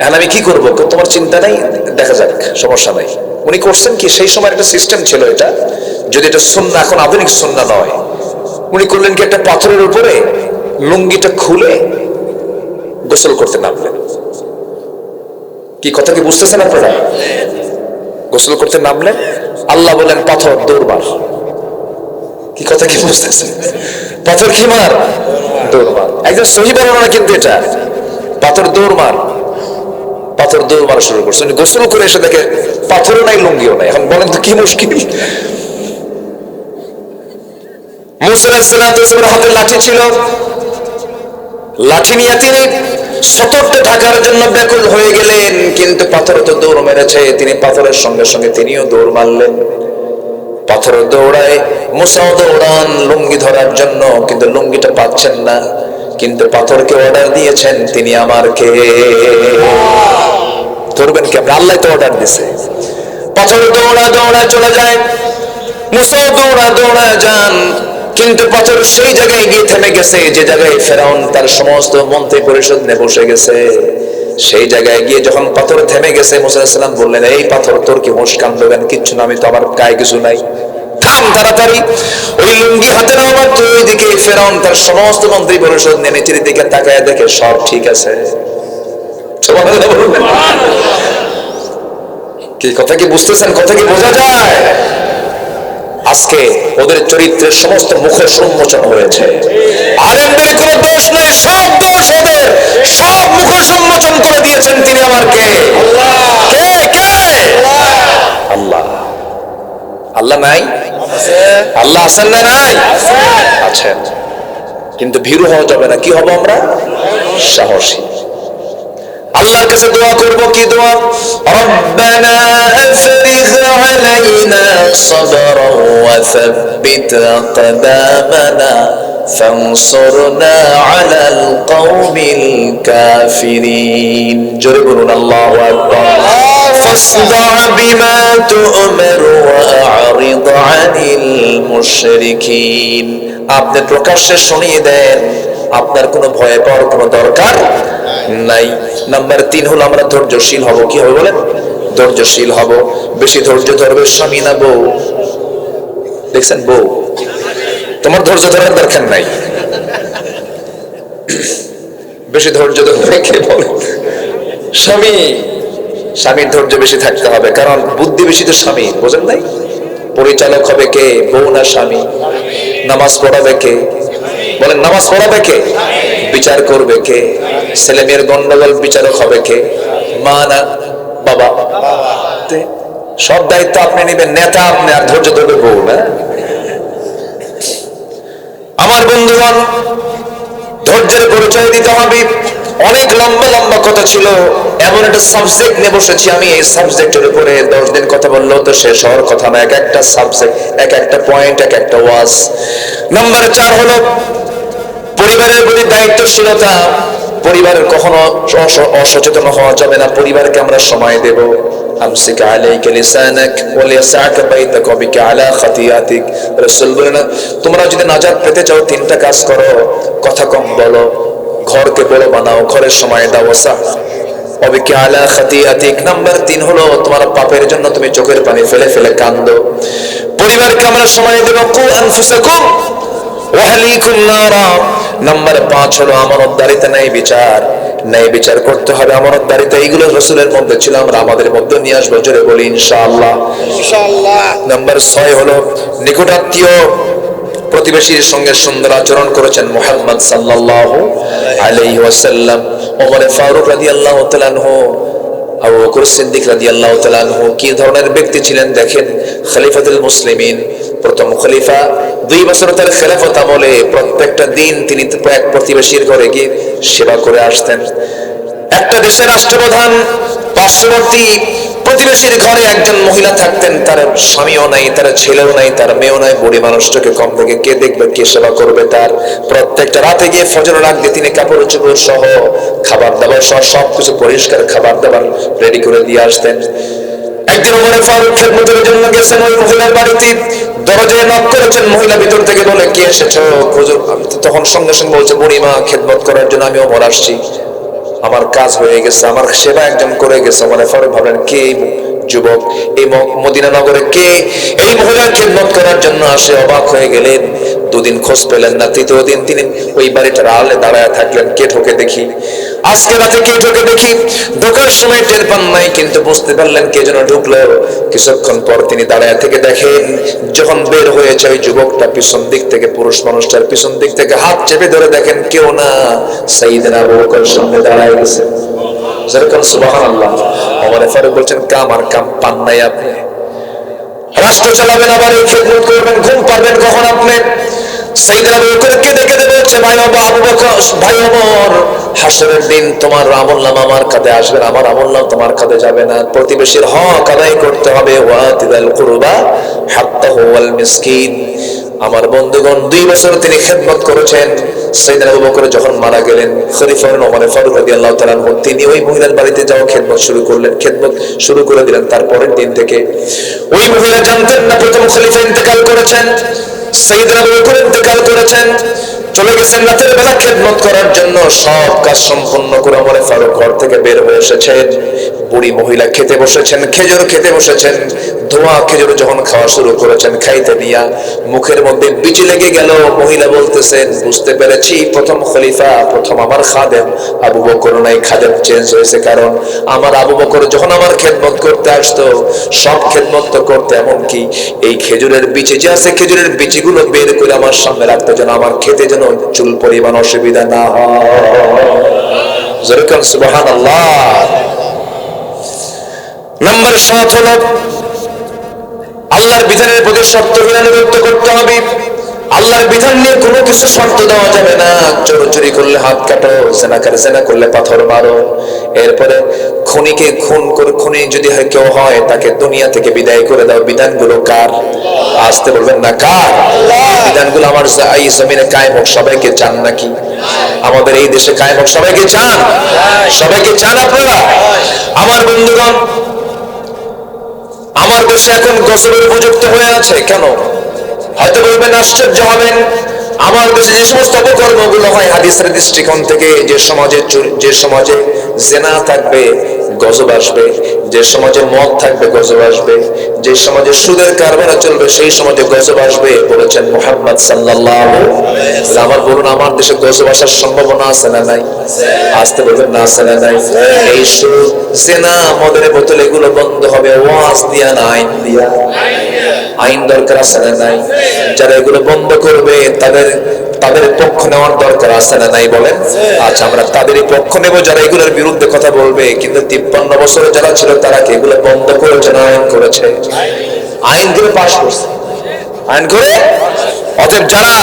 এখন আমি কি করবো? তোমার চিন্তা নাই, দেখা যাক, সমস্যা নাই। উনি করছেন কি, সেই সময় একটা সিস্টেম ছিল এটা, যদি এটা সুন্নাহ, এখন আধুনিক সুন্নাহ নয়। উনি করলেন কি, একটা পাথরের উপরে লুঙ্গিটা খুলে গোসল করতে নামলেন। কি কথা কি বুঝতেছেন আপনারা? গোসল করতে নামলেন, আল্লাহ বলেন পাথর দৌড় মার। কি কথা কি বুঝতেছেন? পাথর কি মার? দৌড় মার। একজন সহি বর্ণনা কিন্তু এটা, পাথর দৌড় মার। পাথর দৌড় মারা শুরু করছে। উনি গোসল করে এসে দেখে পাথরও নাই, লুঙ্গিও নাই। এখন বলেন তো কি মুশকিল। মুসা আলাইহিস সালামের হাতে লাঠি ছিল, লাঠি নিয়ে তিনি সতর্ক থাকার জন্য ব্যাকুল হয়ে গেলেন, কিন্তু পাথর তো দৌড় মেরেছে, তিনি পাথরের সঙ্গে সঙ্গে তিনিও দৌড় মারলেন। পাথর দৌড়ায়, মুসাও দৌড়ান লুঙ্গি ধরার জন্য, কিন্তু লুঙ্গিটা পাচ্ছেন না। কিন্তু পাথরকে অর্ডার দিয়েছেন, তিনি আমার কে ধরবেন কেমন? আল্লাহ তো অর্ডার দিছে। পাথর দৌড়া দৌড়া চলে যায়, মুসাও দৌড়া দৌড়া যান, কিন্তু পাথর সেই জায়গায় গিয়ে থেমে গেছে যে জায়গায় ফেরাউন তার সমস্ত মন্ত্রী পরিষদ নিয়ে বসে গেছে। সেই জায়গায় গিয়ে যখন পাথর থেমে গেছে, মুসা আলাইহিস সালাম বললেন, এই পাথর তোর কি হুঁশ কান দেবেন? কিচ্ছু না, আমি তো আমার গায়ে কিছু নাই, থাম তাড়াতাড়ি। ওই লুঙ্গি হাতে নাও, তুই ওইদিকে ফেরাউন তার সমস্ত মন্ত্রী পরিষদ নিয়ে নিচের দিকে তাকায় দেখে সব ঠিক আছে। কি কথা কি বুঝতেছেন? কথা কি বোঝা যায়? আজকে ওদের চরিত্রের সমস্ত মুখোশ উন্মোচন হয়েছে। আলেমদের কোনো দোষ নেই, সব দোষ ওদের। সব মুখোশ উন্মোচন করে দিয়েছেন তিনি আমার কে? কে কে? আল্লাহ। আল্লাহ নাই? আল্লাহ আছেন না নাই? আছেন। কিন্তু ভীরু হওয়া যাবে না। কি হব আমরা? সাহসী। আল্লাহর কাছে দোয়া করব, কি দোয়া? রব্বানা আফরিগ আলাইনা সাবরান ওয়া সাব্বিত আকদামানা ফানসুরনা আলাল কওমিল কাফিরিন। জোরে বলুন আল্লাহু আকবার। ফাসদা বিমা তু'মার ওয়া আ'রিদ আনিল মুশরিকিন। আপনি প্রকাশ্যে শুনিয়ে দেন, আপনার কোনো ভয় পাওয়ার কোনো দরকার নাই। নাম্বার 3 হলো আমরা ধৈর্যশীল হব। কি হবে বলেন? ধৈর্যশীল হব। বেশি ধৈর্য ধরবে স্বামী না বউ? দেখছেন, বউ তোমার ধৈর্য ধরার দরকার নাই। বেশি ধৈর্য ধরবে কে বলে? স্বামী। স্বামীর ধৈর্য বেশি থাকতে হবে, কারণ বুদ্ধি বেশি তো স্বামী, বোঝেন নাই? পরিচালক হবে কে, বউ না স্বামী? নামাজ পড়াবে কে বলেন? নামাজ পড়াবে কে? বিচার করবে কে? ছেলে মেয়ের গন্ডগোল বিচারক হবে কে? মা না বাবা? সব দায়িত্ব আপনি নেবেন, নেতা আপনি, আর ধৈর্য ধরবে বউ না? আমার বন্ধুগণ, ধৈর্যের পরিচয় দিতে হবে। অনেক লম্বা লম্বা কথা ছিল, এমন একটা সাবজেক্ট নিয়ে বসেছি আমি। এই সাবজেক্টের উপরে 10 দিন কথা বললেও তো শেষ হওয়ার কথা না। এক একটা সাবজেক্ট, এক একটা পয়েন্ট, এক একটা ওয়াজ। নাম্বার 4 হলো পরিবারের প্রতি দায়িত্বশীলতা। পরিবারের কখনো অসচেতন হওয়া যাবে না। পরিবারকে আমরা সময় দেব। আমসিক আলাইকা লিসানাক ওয়া লিয়াসআকা বাইতাক ওয়া বিকা আলা খাতিয়াতিক। রাসূল বলেন, তোমরা যদি নাজাত পেতে চাও 3টা কাজ করো। কথা কম বলো, ঘরকে বড় বানাও, ঘরের সময় দাও। ওয়া বিকা আলা খাতিয়াতিক। নাম্বার 3 হলো তোমার পাপের জন্য তুমি চোখের পানি ফেলে ফেলে কাঁদো। পরিবারকে আমরা সময় দেব। কু আনফুসাকুম ওয়া আহলিকুম নারা। নাম্বার 5 হলো আমানতদারিতে ন্যায় বিচার। ন্যায় বিচার করতে হবে, আমানতদারিতে। এইগুলো রাসূলের মধ্যে ছিল, আমরা আমাদের মধ্যে নিয়ে আসবো। জোরে বলি ইনশাআল্লাহ। ইনশাআল্লাহ। নাম্বার 6 হলো নিকটাত্মীয় প্রতিবেশীর সঙ্গে সুন্দর আচরণ করেছেন মুহাম্মদ সাল্লাল্লাহু আলাইহি ওয়াসাল্লাম। ওমর ফারুক রাদিয়াল্লাহু তাআলা আনহু, আবু বকর সিদ্দিক রাদিয়াল্লাহু তাআলা আনহু কি ধরনের ব্যক্তি ছিলেন দেখেন। খলিফাতুল মুসলিমিন, প্রথম খলিফা। 2 বছর তার খেলাফত আমলে প্রত্যেকটা দিন তিনি এক প্রতিবেশীর ঘরে গিয়ে সেবা করে আসতেন। একটা দেশের রাষ্ট্রপ্রধান, পার্শ্ববর্তী প্রতিবেশীর ঘরে একজন মহিলা থাকতেন, তার স্বামীও নাই, তার ছেলেও নাই, তার মেয়েও নাই, বুড়ি মানুষটাকে কম থেকে কে দেখবে, কে সেবা করবে তার? প্রত্যেকটা রাতে গিয়ে ফজরের আগে তিনি কাপড় চোপড় সহ, খাবার দাবার সহ সবকিছু পরিষ্কার খাবার দাবার রেডি করে দিয়ে আসতেন। একদিন ওমর ফারুক খেদমতের জন্য গেছেন ওই মহিলার বাড়িতে। দরজায় নক করেছেন, মহিলা ভিতর থেকে বলে, কে এসেছো? তখন সঙ্গে সঙ্গে বলছে, বুড়িমা খেদমত করার জন্য আমি ওমর আসছি, আমার কাজ হয়ে গেছে, আমার সেবা একজন করে গেছে। ওমর ফারুক ভাবলেন, কে যুবক এই মদিনা নগরে কে এই মহিলার খেদমত করার জন্য আসে? অবাক হয়ে গেলেন। দুদিন খোঁজ পেলেন না, তৃতীয় দিন তিনি ওই বাড়িটার আড়ালে দাঁড়ায় থাকলেন। কে ঢোকে দেখি, আজকে রাতে কে ঢোকে দেখি। ঢোকার সময় টের পান নাই, কিন্তু বুঝতে পারলেন কে যেন ঢুকলো। কিছুক্ষণ পর তিনি দাঁড়ায় থেকে দেখেন, যখন বের হয়েছে ওই যুবকটা পিছন দিক থেকে, পুরুষ মানুষটার পিছন দিক থেকে হাত চেপে ধরে দেখেন কেউ না, সাইয়েদনা আবু বকর সামনে দাঁড়ায় গেছে। যেরকম সুবহানাল্লাহ। ওমর ফারুক বলছেন, কাম আর কাম পান নাই আপনি? রাষ্ট্র চালাবেন, আবার এই খেদমত করবেন, ঘুম পাবেন কখন আপনি? সাইয়েদনা আবু বকর কেঁদে কেঁদে বলছে, ভাই আবু বকর, ভাই ওমর, হাসরের দিন তোমার আমলনামা আমার কাঁধে আসবে, আমার আমলনামা তোমার কাঁধে যাবে না। প্রতিবেশীর হক আদায় করতে হবে, ওয়াতিদাল কুরবা হাক্কাহু ওয়াল মিসকিন। আমার বন্ধুগণ, 2 বছর তিনি খেদমত করেছেন। সাইয়েদনা আবু বকর যখন মারা গেলেন, খলিফা ওমর ফারুক রাদিয়াল্লাহু তাআলা তিনি ওই মহিলার বাড়িতে যাওয়া খেদমত শুরু করলেন, খেদমত শুরু করে দিলেন। তারপরের দিন থেকে ওই মহিলা জানতেন না প্রথম খলিফা ইন্তেকাল করেছেন, সাইয়েদনা আবু বকর ইন্তেকাল করেছেন। চলে গেছেন রাতের বেলা খেদমত করার জন্য। সব কাজ সম্পন্ন করে ওমর ফারুক ঘর থেকে বের হয়ে এসেছেন। বুড়ি মহিলা খেতে বসেছেন, খেজুর খেতে বসেছেন। ধোয়া খেজুর যখন খাওয়া শুরু করেছেন, খাইতে নিয়া মুখের মধ্যে বিচি লেগে গেল। মহিলা বলতেছেন, বুঝতে পেরেছি প্রথম খলিফা, প্রথম আমার খাদেম আবু বকর নাই, খাদেম চেঞ্জ হয়েছে। কারণ আমার আবু বকর যখন আমার খেদমত করতে আসতো, সব খেদমত তো করতে, এমনকি এই খেজুরের বিচি যে আছে, খেজুরের বিচিগুলো বের করে আমার সামনে রাখতে, যেন আমার খেতে যেন চুল পরিমাণ অসুবিধা না হয়। যেরকম সুবহানাল্লাহ। নাম্বার 7 হলো আল্লাহর বিধানের প্রতি শর্তহীন আনুগত্য করতে হবে। আল্লাহর বিধান নিয়ে কোনো কিছু শর্ত দেওয়া যাবে না। চোরি করলে হাত কাটো, জেনা করলে পাথর মারো। এরপরে খুনিকে খুন করে, খুনি যদি কেউ হয় তাকে দুনিয়া থেকে বিদায় করে দাও। বিধানগুলো কার? আসতে বলবেন না, কার? বিধানগুলো আমার এই জমিনে কায়েম হোক, সবাইকে চান নাকি? আমাদের এই দেশে কায়েম হোক, সবাইকে চান? সবাইকে চান আপনারা? আমার বন্ধুগণ, আমার দেশে এখন গজবের উপযুক্ত হয়ে আছে। কেন? হয়তো বলবেন, আশ্চর্য হবেন, আমার দেশে যে সমস্ত অপকর্মগুলো হয় হাদিসের দৃষ্টিকোণ থেকে, যে সমাজে জেনা থাকবে গজব আসবে, যে সমাজে মদ থাকবে গজব আসবে, যে সমাজে সুদের কারবার চলবে সেই সমাজে গজব আসবে, বলেছেন মুহাম্মদ সাল্লাল্লাহু আলাইহি ওয়াসাল্লাম। আমার বলুন, আমার দেশে গজব আসার সম্ভাবনা আছে না নাই? আসতে বলবেন না, আছে না নাই? এই সুদ, জেনা, মদের বোতল, এগুলো বন্ধ হবে ওয়াজ দিয়া না আইন দিয়া? আইন দরকার আছে না নাই? যারা এগুলো বন্ধ করবে তাদের পক্ষ নেওয়ার দরকার আছে না নাই বলেন? আচ্ছা, আমরা তাদেরই পক্ষ নেব যারা এগুলোর বিরুদ্ধে কথা বলবে। কিন্তু 53 বছরে যারা ছিল তারা কি এগুলো বন্ধ করেছে না আইন করেছে? আইন করে পাশ করছে, আইন করে। অতএব যারা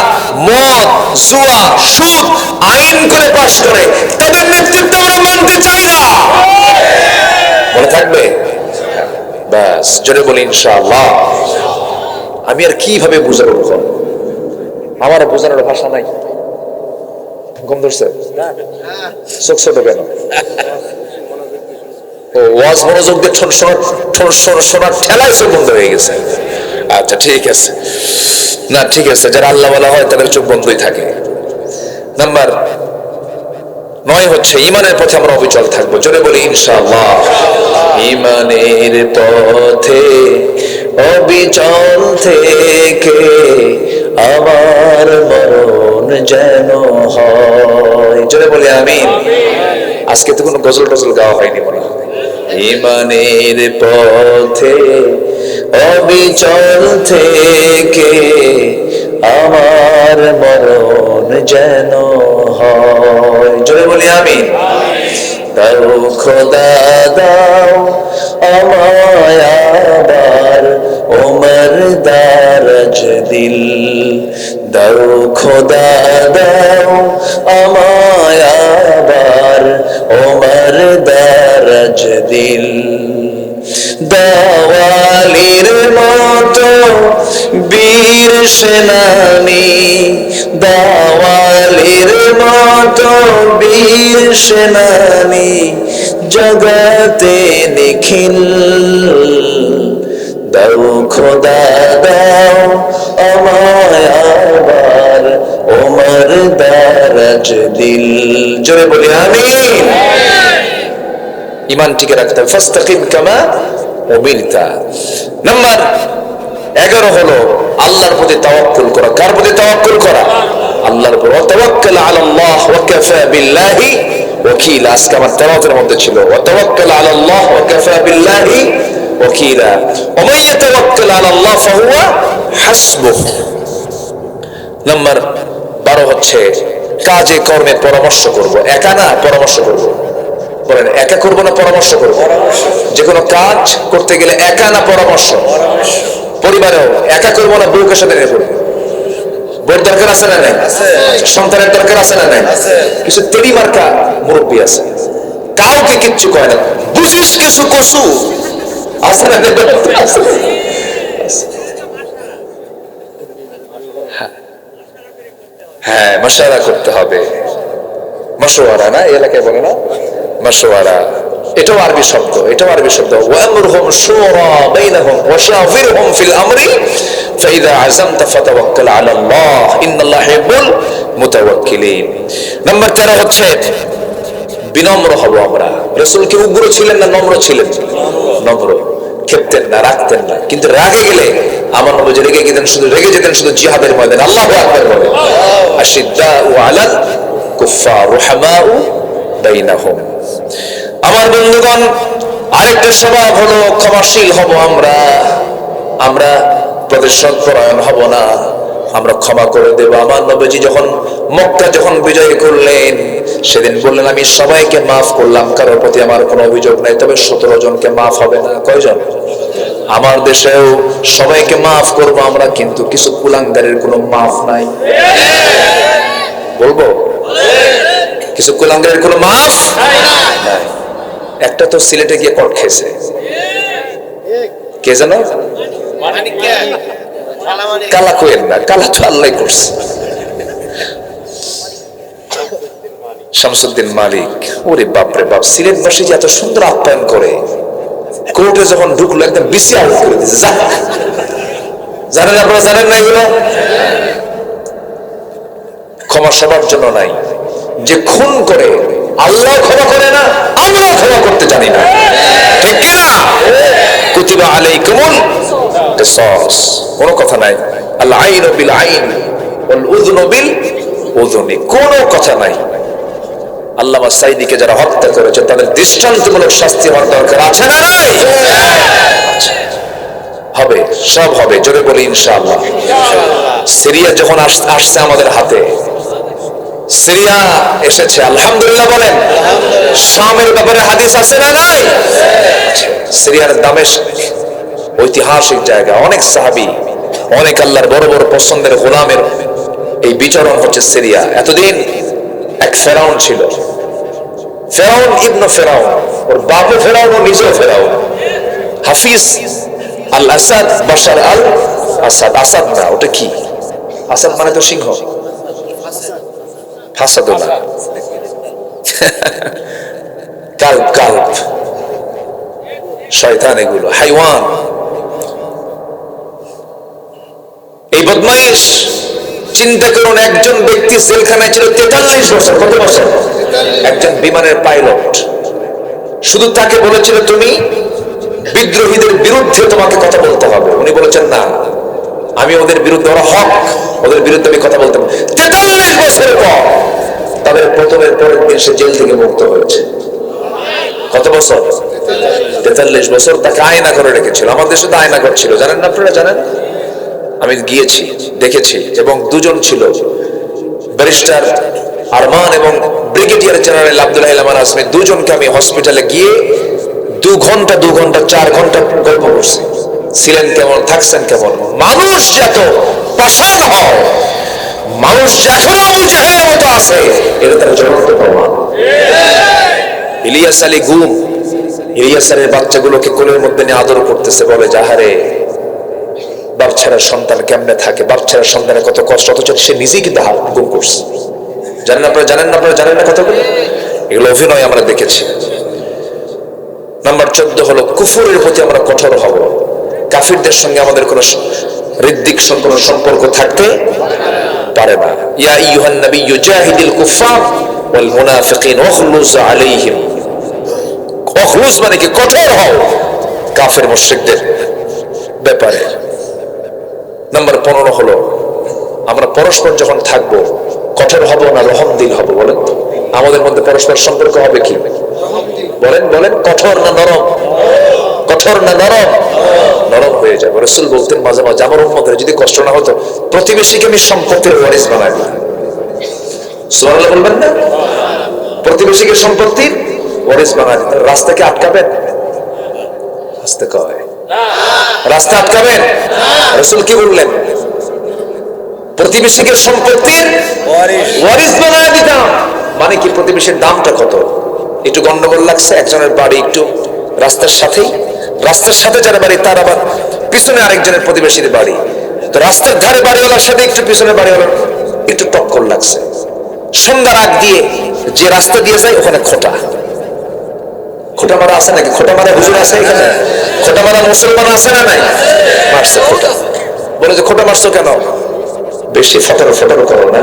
মদ, জুয়া, সুদ আইন করে পাশ করে, তাদের নেতৃত্ব আমরা মানতে চাই না। মনে থাকবে? ব্যাস, জোরে বলি ইনশাআল্লাহ। আমি আর কিভাবে বুঝাবো? আমার বোঝানোর ভাষা নাই। ঘুম ধরছে? চোখ ছোট কেন? ওয়াজ মনোযোগ দিয়ে শোনার ঠেলায় চোখ বন্ধ হয়ে গেছে। আচ্ছা ঠিক আছে, না ঠিক আছে, যারা আল্লাহ ওয়ালা হয় তাদের চোখ বন্ধই থাকে। নাম্বার 9 হচ্ছে ঈমানের পথে আমরা অবিচল থাকবো। জোরে বলি ইনশাআল্লাহ। ঈমানের পথে অবিচল থেকে আমার মরণ যেন হয়। জোরে বলি আমিন। আজকে তো কোনো গজল টজল গাওয়া হয়নি মনে হয়। ঈমানের পথে অবিচল থেকে আমার মরণ যেন হয়। জোরে বলি আমিন। দাও খোদা দাও আমায় আবার ওমর দারাজ দিল। দাও খোদা দাও আমায় আবার ওমর দারাজ দিল। দাওয়ালির মতো বীর সেনানি, দাওয়ালির মতো বীর সেনানি জগতে নিখিল। দাও খোদা দাও আমায় আবার ওমর দারাজ দিল। জোরে বলি আমিন। ঈমান টিকে রাখতে হবে। ফাস্তাকিম কামা উমিরতা। নাম্বার 11 হলো আল্লাহর প্রতি তাওয়াক্কুল করা। কার প্রতি তাওয়াক্কুল করা? আল্লাহর উপর। ওয়াতাওয়াক্কাল আলাল্লাহ ওয়া কাফা বিল্লাহি ওয়াকিলা। আজকে আমার তেলাওয়াতের মধ্যে ছিল ওয়াতাওয়াক্কাল আলাল্লাহ ওয়া কাফা বিল্লাহি ওয়াকিলা। ওয়া মান ইয়াতাওয়াক্কাল আলাল্লাহ ফাহুয়া হাসবুহ। নাম্বার 12 হচ্ছে কাজে কর্মে পরামর্শ করব। একা না, পরামর্শ করব। বলেন, একা করব না পরামর্শ করব? যে কোনো কাজ করতে গেলে একা না পরামর্শ? পরিবারেও একা করবো না বউকে সাথে নিয়ে করবো? বউর দরকার আছে না নাই? সন্তানের দরকার আছে না নাই? কিছু তেড়ি মার্কা মুরব্বী আছে, কাউকে কিচ্ছু কয় না, বুঝিস কিছু কসু আছে না? হ্যাঁ, মাশওয়ারা করতে হবে। মাশওয়ারা না, এলাকায় বলে না মাশওয়ারা, এটাও আরবি শব্দ, এটাও আরবি শব্দ। ওয়ামরহুম শুরা বাইনাহুম ওয়া শাওয়িরহুম ফিল আমরি ফাইযা আযামতা ফাতাওয়াক্কাল আলাল্লাহ ইন্নাল্লাহা ইউহিব্বুল মুতাওয়াক্কিলিন। নাম্বার 13 হচ্ছে বিনম্র হব আমরা। রাসূল কি উগ্র ছিলেন না নম্র ছিলেন? নম্র। খেপতেন না, রাখতেন না, কিন্তু রাগে গেলে আমার নবী যে রেগে যেতেন শুধু জিহাদের ময়দানে। আল্লাহু আকবার বলে। আশিদ্দাউ আলাল কুফফার রুহামাউ বাইনাহুম। আমার বন্ধুগণ, আরেকটা স্বভাব হলো ক্ষমাশীল হব আমরা। আমরা প্রতিশোধ পরায়ণ হব না, আমরা ক্ষমা করে দেব। আমার নবীজি যখন মক্কা বিজয় করলেন, সেদিন বললেন আমি সবাইকে মাফ করলাম, কারোর প্রতি আমার কোনো অভিযোগ নাই, তবে 17 জনকে মাফ হবে না। কয়জন? আমার দেশেও সবাইকে মাফ করব আমরা, কিন্তু কিছু কুলাঙ্গারের কোনো মাফ নাই। বলবো কিছু কুলাঙ্গারের কোনো মাফ নাই। একটা তো সিলেটে গিয়ে কট খেয়েছে, কে জানো? কালা কোয়েন না, কালা তো আল্লাহ করছে, শামসুদ্দিন মালিক। ওরে বাপরে বাপ, সিলেটবাসী যে এত সুন্দর আপ্যায়ন করে, কোর্টে যখন ঢুকলো একদম বিসি আউট করে দিয়েছে। জানেন আপনারা? জানেন না এগুলো? ক্ষমা সবার জন্য নাই। যে খুন করে আল্লাহ ক্ষমা করে না, আমরাও ক্ষমা করতে জানি না, ঠিক কিনা? কুতিবা আলাইকুমুল কিসাস, কোনো কথা নাই। আল আইনু বিল আইন ওয়াল উযনু বিল উযনি, কোনো কথা নাই। আল্লামা সাইদিকে যারা হত্যা করেছে তাদের দৃষ্টান্তমূলক শাস্তি হওয়ার দরকার আছে না নাই? হবে, সব হবে, জোরে বলি ইনশাআল্লাহ। সিরিয়া যখন আসছে আমাদের হাতে, সিরিয়া এসেছে, আলহামদুলিল্লাহ বলেন। শামের ব্যাপারে হাদিস আছে না নাই? সিরিয়ার দামেস্ক ঐতিহাসিক জায়গা, অনেক সাহাবী, অনেক আল্লাহর বড় বড় পছন্দের গোলামের এই বিচরণ হচ্ছে সিরিয়া। এতদিন এক ফেরাউন ছিল, ফেরাউন ইবনে ফেরাউন, ওর বাপও ফেরাউন ও নিজেও ফেরাউন। হাফিজ আল আসাদ, বাশার আল আসাদ। আসাদ না, ওটা কি? আসাদ মানে তো সিংহ, হাসাদুল্লাহ, কাল্প, কাল্প, শয়তান, এগুলো হাইওয়ান। এই বদমাইশ, চিন্তা করুন, একজন ব্যক্তি জেলখানায় ছিল 43 বছর। কত বছর? একজন বিমানের পাইলট। শুধু তাকে বলেছিল তুমি বিদ্রোহীদের বিরুদ্ধে তোমাকে কথা বলতে হবে। উনি বলেছেন না, আমি ওদের বিরুদ্ধে, ওরা হক, ওদের বিরুদ্ধে আমি কথা বলতে হবে। 43 বছর পর তাদের প্রথমের পরের দিন সে জেল থেকে মুক্ত হয়েছে। কত বছর? 43 বছর তাকে আয়না করে রেখেছিল। আমাদের দেশে তো আয়না ঘর ছিল, জানেন না আপনারা? জানেন? আমি গিয়েছি, দেখেছি, এবং দুজন ছিল, ব্যারিস্টার আরমান এবং ব্রিগেডিয়ার জেনারেল আব্দুল্লাহ ইলামান আসমি। দুজনকে আমি হসপিটালে গিয়ে 2 ঘন্টা 4 ঘন্টা গল্প করছি। ছিলেন কেমন, থাকছেন কেমন। মানুষ যত পাষাণ হয়, মানুষ যে এখনো আবু জাহেলের মতো আছে, এটা তার জ্বলন্ত প্রমাণ। ইলিয়াস আলী গুম, ইলিয়াসের বাচ্চাগুলোকে কোলের মধ্যে নিয়ে আদর করতেছে, বলে যাহারে বাপ ছাড়া সন্তান কেমনে থাকে, বাপ ছাড়া সন্তানের কত কষ্ট, অথচ সে নিজেই কিন্তু হাত গুম করছে। জানেন আপনারা? জানেন না? আপনারা জানেন না কথাগুলো? এগুলো অভিনয় আমরা দেখেছি। নাম্বার 14 হলো কুফরের প্রতি আমরা কঠোর হব। কাফিরদের সঙ্গে আমাদের কোনো হৃদ্দিক কোনো সম্পর্ক থাকতে পারে না। ইয়া আইয়ুহান নাবিয়্যু জাহিদিল কুফফার ওয়াল মুনাফিকিন ওয়াখলুজ আলাইহিম। ওখলুজ মানে কি? কঠোর হও। কাফের মুশরিকদের ব্যাপারে। নাম্বার 15 হলো আমরা পরস্পর যখন থাকবো কঠোর হব না রহম দিল হব? বলেন তো, আমাদের মধ্যে পরস্পর সম্পর্ক হবে কি? বলেন বলেন, কঠোর না নরম? কঠোর না নরম? নরম হয়ে যাবে। রাসূল বলতেন মাঝে মাঝে আমার উম্মতের যদি কষ্ট না হতো প্রতিবেশীকে আমি সম্পত্তির ওয়ারিস বানাই দিতাম। সুবহানাল্লাহ বলবেন না? প্রতিবেশীকে সম্পত্তির ওয়ারিস বানাই দিতাম। রাস্তাকে আটকাবেন? রাস্তা কয় রাস্তা আটকাবেন? রাসূল কি বললেন? প্রতিবেশীকে সম্পত্তির ওয়ারিস বানায় দিতাম। মানে কি? প্রতিবেশীর দামটা কত? একটু গন্ডগোল লাগছে, একজনের বাড়ি একটু রাস্তার সাথে যার বাড়ি তার আবার পিছনে আরেকজনের প্রতিবেশীর বাড়ি, তো রাস্তার ধারে বাড়িওয়ালার সাথে একটু পিছনে বাড়িওয়ালার একটু টক্কর লাগছে। সন্ধ্যার আগ দিয়ে যে রাস্তা দিয়ে যায় ওখানে খোটা মারা আছে নাকি? খোটা মারা হুজুর আছে এখানে? খোটা মারা মুসলমান আছে না নাই? মারছে খোটা। বলে যে খোটা মারছো কেন? বেশি ফটার করো না।